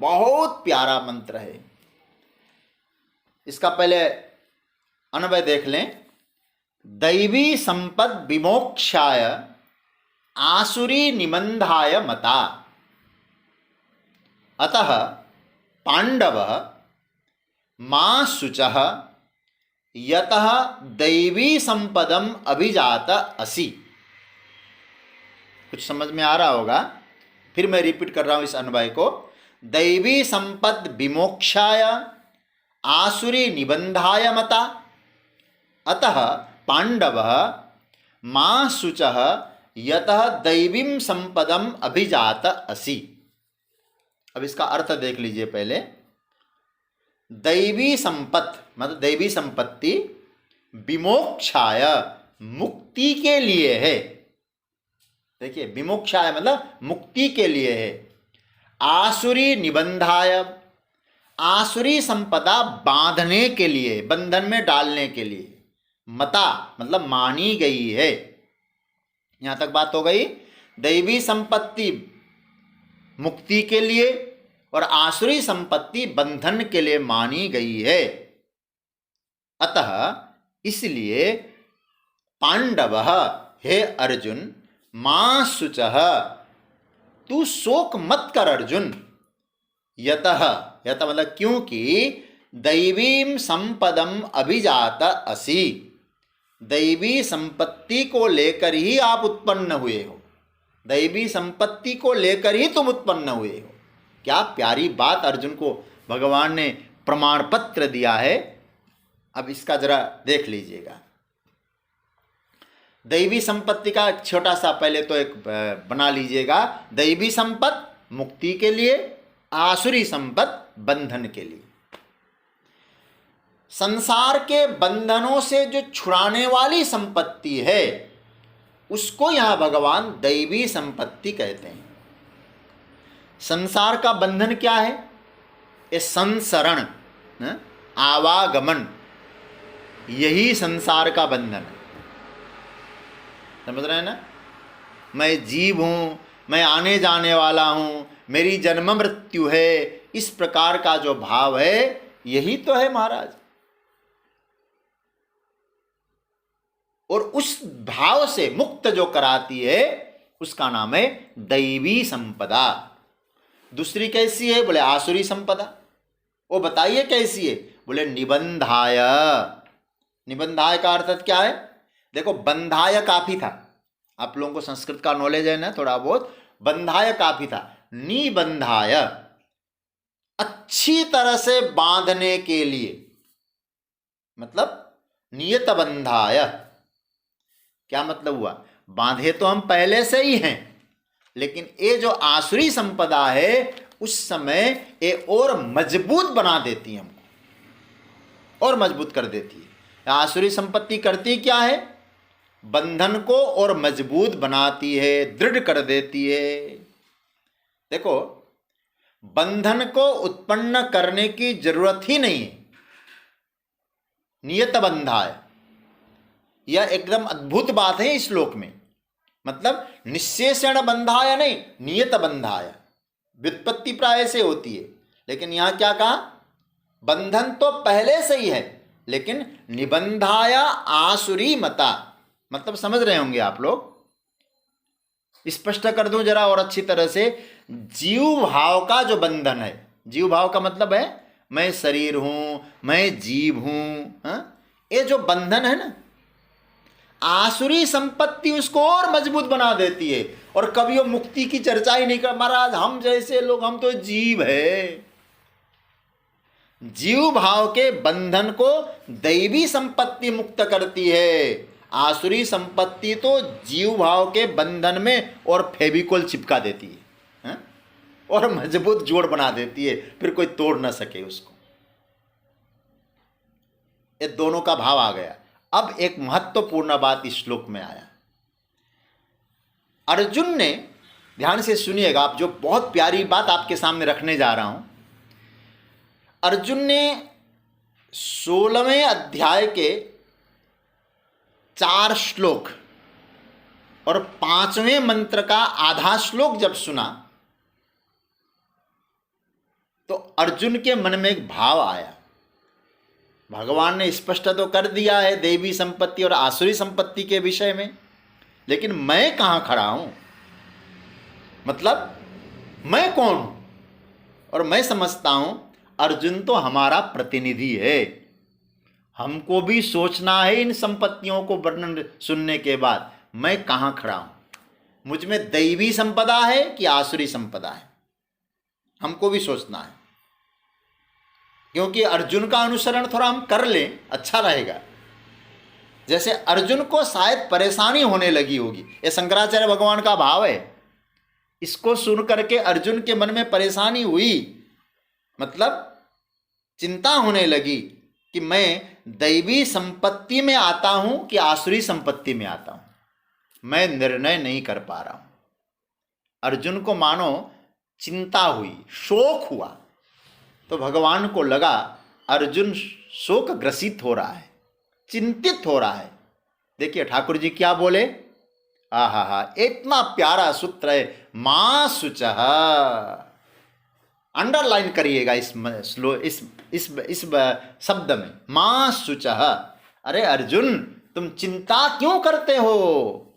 बहुत प्यारा मंत्र है। इसका पहले अन्वय देख लें। दैवी संपद विमोक्षाय आसुरी निबंधाय मता अतः पांडव मा शुचः यतः दैवी संपदम अभिजात असि। कुछ समझ में आ रहा होगा, फिर मैं रिपीट कर रहा हूं इस अन्वय को। दैवी संपद विमोक्षाय आसुरी निबंधाय मता अतः पांडव मा शुचः यतः दैवीं संपदम अभिजात असि। अब इसका अर्थ देख लीजिए पहले। दैवी संपत्ति मतलब दैवी संपत्ति विमोक्षाय मुक्ति के लिए है। देखिए, विमोक्षाय मतलब मुक्ति के लिए है। आसुरी निबंधाय आसुरी संपदा बांधने के लिए, बंधन में डालने के लिए। मता मतलब मानी गई है। यहां तक बात हो गई। दैवी संपत्ति मुक्ति के लिए और आसुरी संपत्ति बंधन के लिए मानी गई है। अतः इसलिए पांडव, हे अर्जुन, मा शुचः तू शोक मत कर अर्जुन। यतः यतः मतलब क्योंकि दैवीं संपदम अभिजात असि, दैवी संपत्ति को लेकर ही आप उत्पन्न हुए हो। दैवी संपत्ति को लेकर ही तुम उत्पन्न हुए हो। क्या प्यारी बात अर्जुन को भगवान ने प्रमाण पत्र दिया है। अब इसका जरा देख लीजिएगा। दैवी संपत्ति का एक छोटा सा पहले तो एक बना लीजिएगा। दैवी संपत्ति मुक्ति के लिए, आसुरी संपत्ति बंधन के लिए। संसार के बंधनों से जो छुड़ाने वाली संपत्ति है उसको यहां भगवान दैवी संपत्ति कहते हैं। संसार का बंधन क्या है? ये संसरण, आवागमन, यही संसार का बंधन है। समझ रहे हैं ना? मैं जीव हूं, मैं आने जाने वाला हूं, मेरी जन्म मृत्यु है, इस प्रकार का जो भाव है यही तो है महाराज। और उस भाव से मुक्त जो कराती है उसका नाम है दैवी संपदा। दूसरी कैसी है? बोले आसुरी संपदा। वो बताइए कैसी है? बोले निबंधाय। निबंधाय का अर्थ क्या है? देखो, बंधाय काफी था, आप लोगों को संस्कृत का नॉलेज है ना थोड़ा बहुत। बंधाय काफी था, निबंधाय अच्छी तरह से बांधने के लिए, मतलब नियत बंधाय। क्या मतलब हुआ? बांधे तो हम पहले से ही हैं, लेकिन ये जो आसुरी संपदा है उस समय ये और मजबूत बना देती है, हमको और मजबूत कर देती है। आसुरी संपत्ति करती क्या है? बंधन को और मजबूत बनाती है, दृढ़ कर देती है। देखो, बंधन को उत्पन्न करने की जरूरत ही नहीं है। नियत बंधाय, यह एकदम अद्भुत बात है इस श्लोक में। मतलब निश्शेषण बंधाय नहीं, नियत बंधाय। व्युत्पत्ति प्राय से होती है, लेकिन यहां क्या कहा? बंधन तो पहले से ही है, लेकिन निबंधाय आसुरी मता। मतलब समझ रहे होंगे आप लोग। स्पष्ट कर दूं जरा और अच्छी तरह से। जीव भाव का जो बंधन है, जीव भाव का मतलब है मैं शरीर हूं, मैं जीव हूं, ये जो बंधन है ना, आसुरी संपत्ति उसको और मजबूत बना देती है। और कभी वो मुक्ति की चर्चा ही नहीं कर, महाराज हम जैसे लोग, हम तो जीव है। जीव भाव के बंधन को दैवी संपत्ति मुक्त करती है। आसुरी संपत्ति तो जीव भाव के बंधन में और फेविकोल चिपका देती है, और मजबूत जोड़ बना देती है, फिर कोई तोड़ ना सके उसको। ये दोनों का भाव आ गया। अब एक महत्वपूर्ण बात इस श्लोक में आया। अर्जुन ने, ध्यान से सुनिएगा आप, जो बहुत प्यारी बात आपके सामने रखने जा रहा हूं। अर्जुन ने 16वें अध्याय के 4 श्लोक और 5वें मंत्र का आधा श्लोक जब सुना तो अर्जुन के मन में एक भाव आया। भगवान ने स्पष्ट तो कर दिया है देवी संपत्ति और आसुरी संपत्ति के विषय में, लेकिन मैं कहां खड़ा हूं? मतलब मैं कौन हूं? और मैं समझता हूं अर्जुन तो हमारा प्रतिनिधि है। हमको भी सोचना है इन संपत्तियों को वर्णन सुनने के बाद, मैं कहां खड़ा हूं? मुझ में दैवी संपदा है कि आसुरी संपदा है? हमको भी सोचना है, क्योंकि अर्जुन का अनुसरण थोड़ा हम कर लें, अच्छा रहेगा। जैसे अर्जुन को शायद परेशानी होने लगी होगी, ये शंकराचार्य भगवान का भाव है। इसको सुन करके अर्जुन के मन में परेशानी हुई, मतलब चिंता होने लगी कि मैं दैवी संपत्ति में आता हूं कि आसुरी संपत्ति में आता हूं। मैं निर्णय नहीं कर पा रहा हूं। अर्जुन को मानो चिंता हुई, शोक हुआ। तो भगवान को लगा अर्जुन शोक ग्रसित हो रहा है, चिंतित हो रहा है। देखिए ठाकुर जी क्या बोले, आहा, इतना प्यारा सूत्र है, मां शुचः। अंडरलाइन करिएगा इस शब्द में, मां शुचः। अरे अर्जुन, तुम चिंता क्यों करते हो?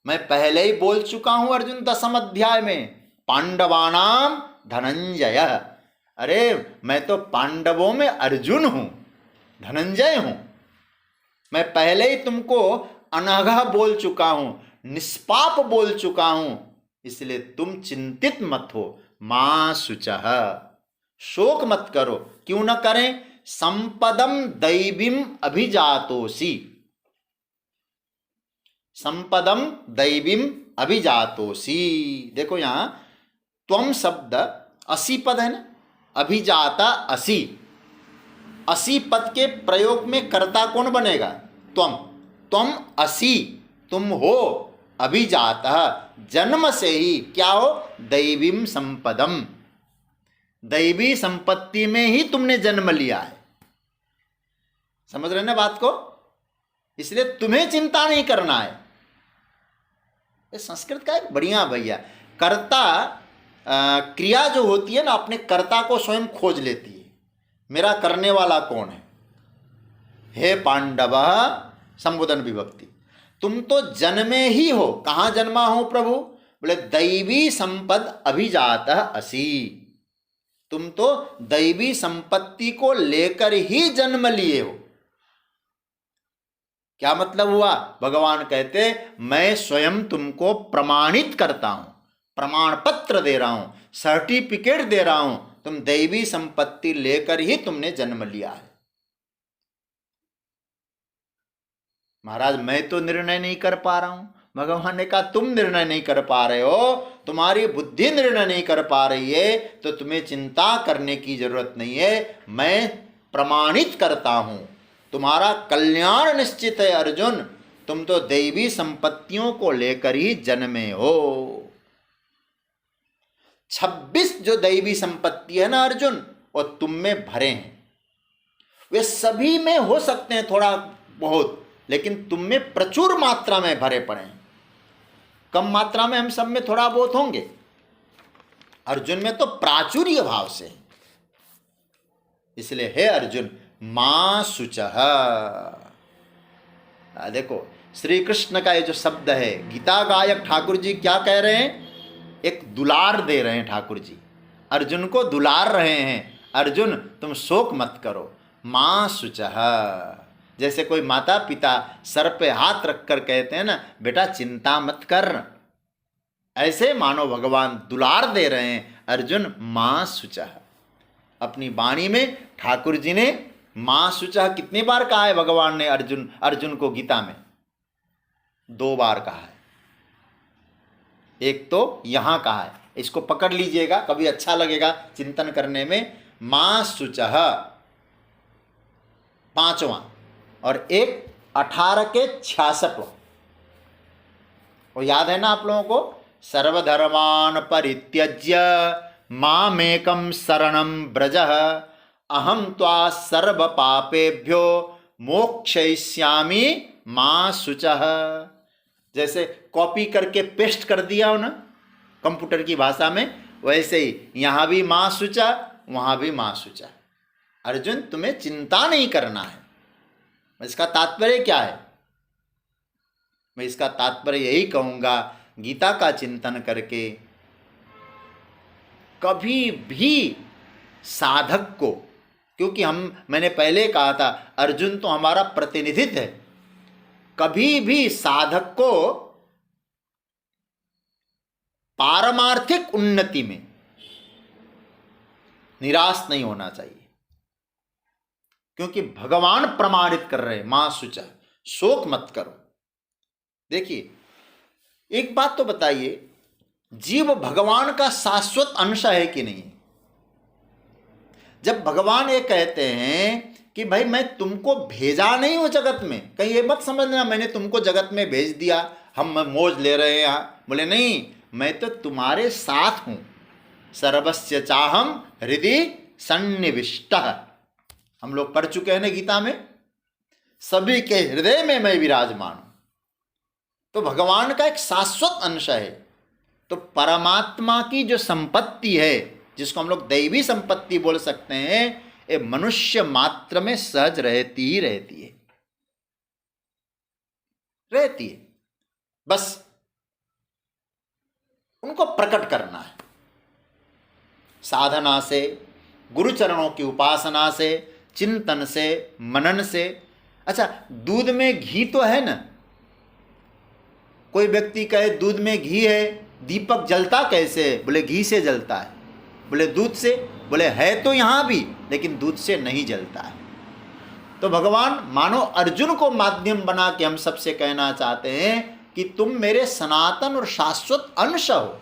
मैं पहले ही बोल चुका हूं अर्जुन 10वें अध्याय में, पांडवानाम धनंजय। अरे मैं तो पांडवों में अर्जुन हूं, धनंजय हूं। मैं पहले ही तुमको अनघा बोल चुका हूं, निष्पाप बोल चुका हूं, इसलिए तुम चिंतित मत हो। मां शुचः, शोक मत करो। क्यों न करें? संपदम दैवीम अभिजातोसी, संपदम दैवीम अभिजातोसी। देखो यहां त्वम शब्द असी पद है ना, अभिजाता असी, असी पद के प्रयोग में कर्ता कौन बनेगा? त्वम। त्वम असी, तुम हो, अभिजातः, जन्म से ही क्या हो? दैवीम संपदम, दैवी संपत्ति में ही तुमने जन्म लिया है। समझ रहे ना बात को? इसलिए तुम्हें चिंता नहीं करना है। ये संस्कृत का एक बढ़िया भैया, कर्ता क्रिया जो होती है ना, अपने कर्ता को स्वयं खोज लेती है। मेरा करने वाला कौन है? हे पांडव, संबोधन विभक्ति, तुम तो जन्मे ही हो। कहाँ जन्मा हो प्रभु? बोले दैवी संपद अभिजातः असि, तुम तो दैवी संपत्ति को लेकर ही जन्म लिए हो। क्या मतलब हुआ? भगवान कहते मैं स्वयं तुमको प्रमाणित करता हूं, प्रमाण पत्र दे रहा हूं, सर्टिफिकेट दे रहा हूं, तुम दैवी संपत्ति लेकर ही तुमने जन्म लिया है। महाराज मैं तो निर्णय नहीं कर पा रहा हूं। भगवान ने कहा तुम निर्णय नहीं कर पा रहे हो, तुम्हारी बुद्धि निर्णय नहीं कर पा रही है, तो तुम्हें चिंता करने की जरूरत नहीं है। मैं प्रमाणित करता हूं, तुम्हारा कल्याण निश्चित है अर्जुन, तुम तो दैवी संपत्तियों को लेकर ही जन्मे हो। 26 जो दैवी संपत्ति है ना अर्जुन, और तुम में भरे हैं। वे सभी में हो सकते हैं थोड़ा बहुत, लेकिन तुम में प्रचुर मात्रा में भरे पड़े हैं। कम मात्रा में हम सब में थोड़ा बहुत होंगे, अर्जुन में तो प्राचुर्य भाव से है। इसलिए हे अर्जुन मां शुचः। देखो श्री कृष्ण का ये जो शब्द है, गीता गायक ठाकुर जी क्या कह रहे हैं? एक दुलार दे रहे हैं ठाकुर जी, अर्जुन को दुलार रहे हैं। अर्जुन तुम शोक मत करो, मां शुचः। जैसे कोई माता पिता सर पे हाथ रखकर कहते हैं ना, बेटा चिंता मत कर, ऐसे मानो भगवान दुलार दे रहे हैं। अर्जुन मां शुचः। अपनी वाणी में ठाकुर जी ने मां शुचः कितनी बार कहा है भगवान ने? अर्जुन को गीता में 2 बार कहा है। एक तो यहां कहा है, इसको पकड़ लीजिएगा, कभी अच्छा लगेगा चिंतन करने में। मां शुचः 5वां, और एक 18 के 66वां। वो याद है ना आप लोगों को? सर्वधर्मान परित्यज्य मामेकं शरणं व्रजः, अहम त्वा सर्व पापेभ्यो मोक्षयिष्यामि मां शुचः। जैसे कॉपी करके पेस्ट कर दिया हो ना कंप्यूटर की भाषा में, वैसे ही यहाँ भी मां शुचः, वहाँ भी मां शुचः। अर्जुन तुम्हें चिंता नहीं करना है। इसका तात्पर्य क्या है? मैं इसका तात्पर्य यही कहूँगा, गीता का चिंतन करके कभी भी साधक को, क्योंकि मैंने पहले कहा था अर्जुन तो हमारा प्रतिनिधित्व है, कभी भी साधक को पारमार्थिक उन्नति में निराश नहीं होना चाहिए, क्योंकि भगवान प्रमाणित कर रहे हैं मां शुचः, शोक मत करो। देखिए एक बात तो बताइए, जीव भगवान का शाश्वत अंश है कि नहीं? जब भगवान ये कहते हैं कि भाई मैं तुमको भेजा नहीं हूं जगत में, कहीं ये मत समझना मैंने तुमको जगत में भेज दिया, हम मौज ले रहे हैं यहाँ। बोले नहीं, मैं तो तुम्हारे साथ हूं। सर्वस्य चाहम हृदि सन्निविष्टः, हम लोग पढ़ चुके हैं ना गीता में, सभी के हृदय में मैं विराजमान हूं। तो भगवान का एक शाश्वत अंश है। तो परमात्मा की जो संपत्ति है, जिसको हम लोग दैवी संपत्ति बोल सकते हैं, ये मनुष्य मात्र में सहज रहती ही रहती है। बस उनको प्रकट करना है साधना से, गुरुचरणों की उपासना से, चिंतन से, मनन से। अच्छा, दूध में घी तो है ना, कोई व्यक्ति कहे दूध में घी है, दीपक जलता कैसे? बोले घी से जलता है। बोले दूध से? बोले है तो यहाँ भी, लेकिन दूध से नहीं जलता है। तो भगवान मानो अर्जुन को माध्यम बना के हम सबसे कहना चाहते हैं कि तुम मेरे सनातन और शाश्वत अंश हो।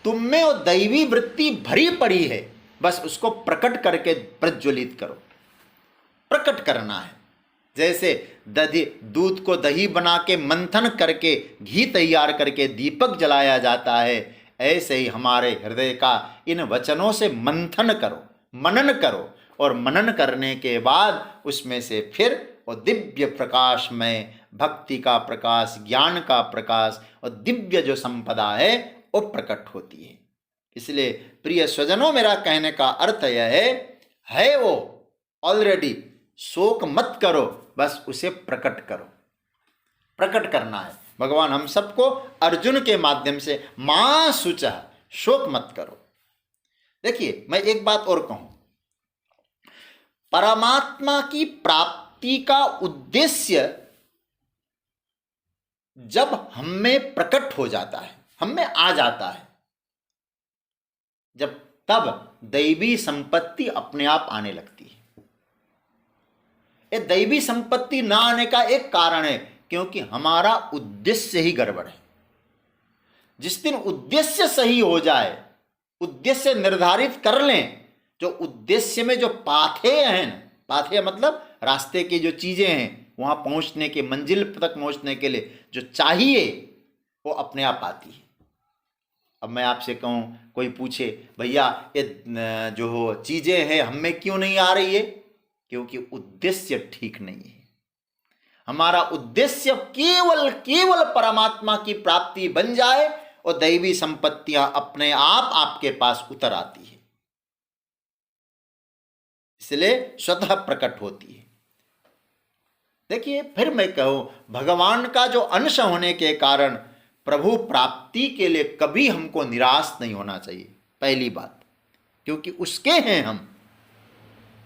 तुम में वो दैवी वृत्ति भरी पड़ी है, बस उसको प्रकट करके प्रज्वलित करो। प्रकट करना है। जैसे दूध को दही बना के मंथन करके घी तैयार करके दीपक जलाया जाता है, ऐसे ही हमारे हृदय का इन वचनों से मंथन करो, मनन करो, और मनन करने के बाद उसमें से फिर वो दिव्य प्रकाश में भक्ति का प्रकाश, ज्ञान का प्रकाश और दिव्य जो संपदा है वो प्रकट होती है। इसलिए प्रिय स्वजनों, मेरा कहने का अर्थ यह है वो ऑलरेडी, शोक मत करो, बस उसे प्रकट करो। प्रकट करना है। भगवान हम सबको अर्जुन के माध्यम से मां शुचः, शोक मत करो। देखिए, मैं एक बात और कहूं, परमात्मा की प्राप्ति का उद्देश्य जब हम में प्रकट हो जाता है, हम में आ जाता है, जब तब दैवी संपत्ति अपने आप आने लगती है। ये दैवी संपत्ति ना आने का एक कारण है, क्योंकि हमारा उद्देश्य ही गड़बड़ है। जिस दिन उद्देश्य सही हो जाए, उद्देश्य निर्धारित कर लें, जो उद्देश्य में जो पाथेय हैं, पाथेय मतलब रास्ते की जो चीजें हैं, वहां पहुंचने के, मंजिल तक पहुंचने के लिए जो चाहिए वो अपने आप आती है। अब मैं आपसे कहूं, कोई पूछे भैया ये जो चीजें हैं हम में क्यों नहीं आ रही है? क्योंकि उद्देश्य ठीक नहीं है। हमारा उद्देश्य केवल परमात्मा की प्राप्ति बन जाए और दैवी संपत्तियां अपने आप आपके पास उतर आती है, इसलिए स्वतः प्रकट होती है। देखिए, फिर मैं कहूं, भगवान का जो अंश होने के कारण प्रभु प्राप्ति के लिए कभी हमको निराश नहीं होना चाहिए, पहली बात, क्योंकि उसके हैं हम,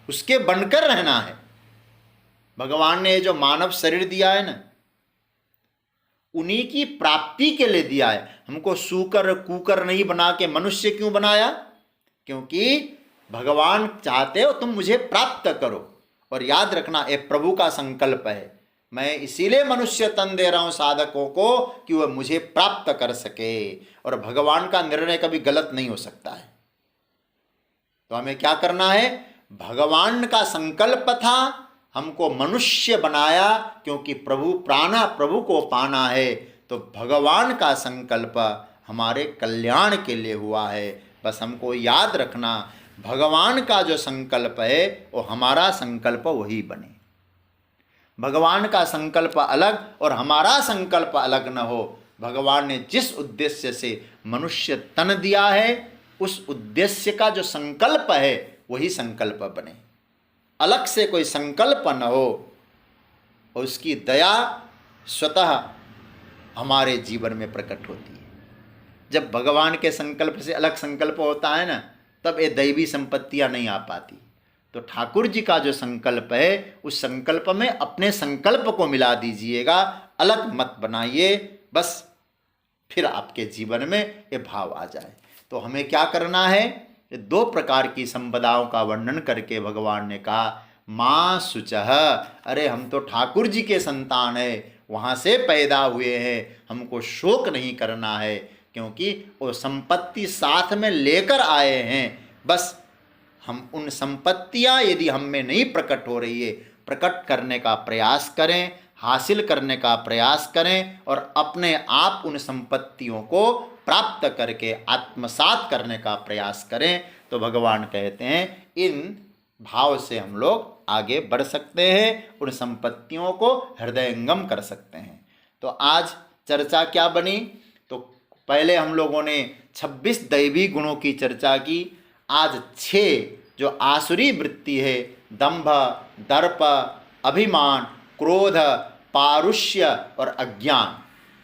उसके बनकर रहना है। भगवान ने जो मानव शरीर दिया है ना, उन्हीं की प्राप्ति के लिए दिया है। हमको सूकर कुकर नहीं बना के मनुष्य क्यों बनाया? क्योंकि भगवान चाहते हो तुम मुझे प्राप्त करो। और याद रखना, ये प्रभु का संकल्प है। मैं इसीलिए मनुष्य तन दे रहा हूं साधकों को कि वह मुझे प्राप्त कर सके। और भगवान का निर्णय कभी गलत नहीं हो सकता है। तो हमें क्या करना है? भगवान का संकल्प था, हमको मनुष्य बनाया, क्योंकि प्रभु को पाना है। तो भगवान का संकल्प हमारे कल्याण के लिए हुआ है। बस हमको याद रखना, भगवान का जो संकल्प है वो हमारा संकल्प वही बने। भगवान का संकल्प अलग और हमारा संकल्प अलग न हो। भगवान ने जिस उद्देश्य से मनुष्य तन दिया है, उस उद्देश्य का जो संकल्प है वही संकल्प बने, अलग से कोई संकल्प न हो। और उसकी दया स्वतः हमारे जीवन में प्रकट होती है। जब भगवान के संकल्प से अलग संकल्प होता है ना, तब ये दैवी संपत्तियां नहीं आ पाती। तो ठाकुर जी का जो संकल्प है, उस संकल्प में अपने संकल्प को मिला दीजिएगा, अलग मत बनाइए। बस फिर आपके जीवन में ये भाव आ जाए। तो हमें क्या करना है? ये दो प्रकार की संपदाओं का वर्णन करके भगवान ने कहा, माँ शुचः, अरे हम तो ठाकुर जी के संतान है, वहाँ से पैदा हुए हैं, हमको शोक नहीं करना है, क्योंकि वो संपत्ति साथ में लेकर आए हैं। बस हम उन संपत्तियां यदि हम में नहीं प्रकट हो रही है, प्रकट करने का प्रयास करें, हासिल करने का प्रयास करें और अपने आप उन संपत्तियों को प्राप्त करके आत्मसात करने का प्रयास करें। तो भगवान कहते हैं इन भाव से हम लोग आगे बढ़ सकते हैं, उन संपत्तियों को हृदयंगम कर सकते हैं। तो आज चर्चा क्या बनी? तो पहले हम लोगों ने 26 दैवी गुणों की चर्चा की। आज 6 जो आसुरी वृत्ति है, दंभ, दर्प, अभिमान, क्रोध, पारुष्य और अज्ञान,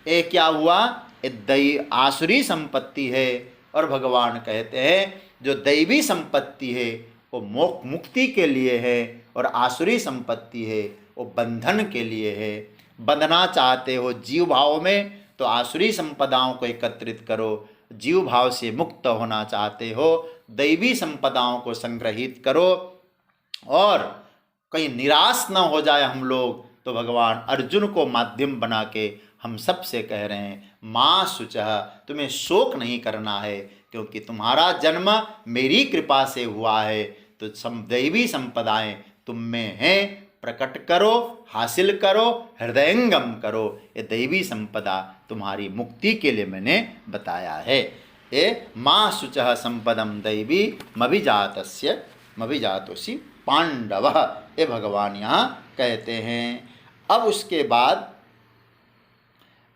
ये क्या हुआ? ये आसुरी संपत्ति है। और भगवान कहते हैं जो दैवी संपत्ति है वो मोक्ष मुक्ति के लिए है, और आसुरी संपत्ति है वो बंधन के लिए है। बंधना चाहते हो जीव भाव में, तो आसुरी संपदाओं को एकत्रित करो। जीव भाव से मुक्त होना चाहते हो, दैवी संपदाओं को संग्रहित करो। और कहीं निराश न हो जाए हम लोग, तो भगवान अर्जुन को माध्यम बना के हम सब से कह रहे हैं, माँ शुचः, तुम्हें शोक नहीं करना है, क्योंकि तुम्हारा जन्म मेरी कृपा से हुआ है, तो दैवी संपदाएं तुम में हैं, प्रकट करो, हासिल करो, हृदयंगम करो। ये दैवी संपदा तुम्हारी मुक्ति के लिए मैंने बताया है। ये माँ शुचः संपदम दैवी मभिजातोसि पांडव, ये भगवान यहाँ कहते हैं। अब उसके बाद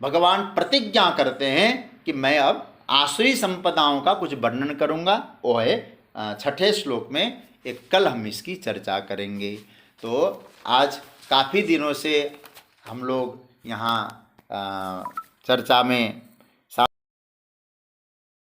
भगवान प्रतिज्ञा करते हैं कि मैं अब आसुरी संपदाओं का कुछ वर्णन करूँगा। वो है 6ठे श्लोक में। एक कल हम इसकी चर्चा करेंगे। तो आज काफ़ी दिनों से हम लोग यहाँ चर्चा में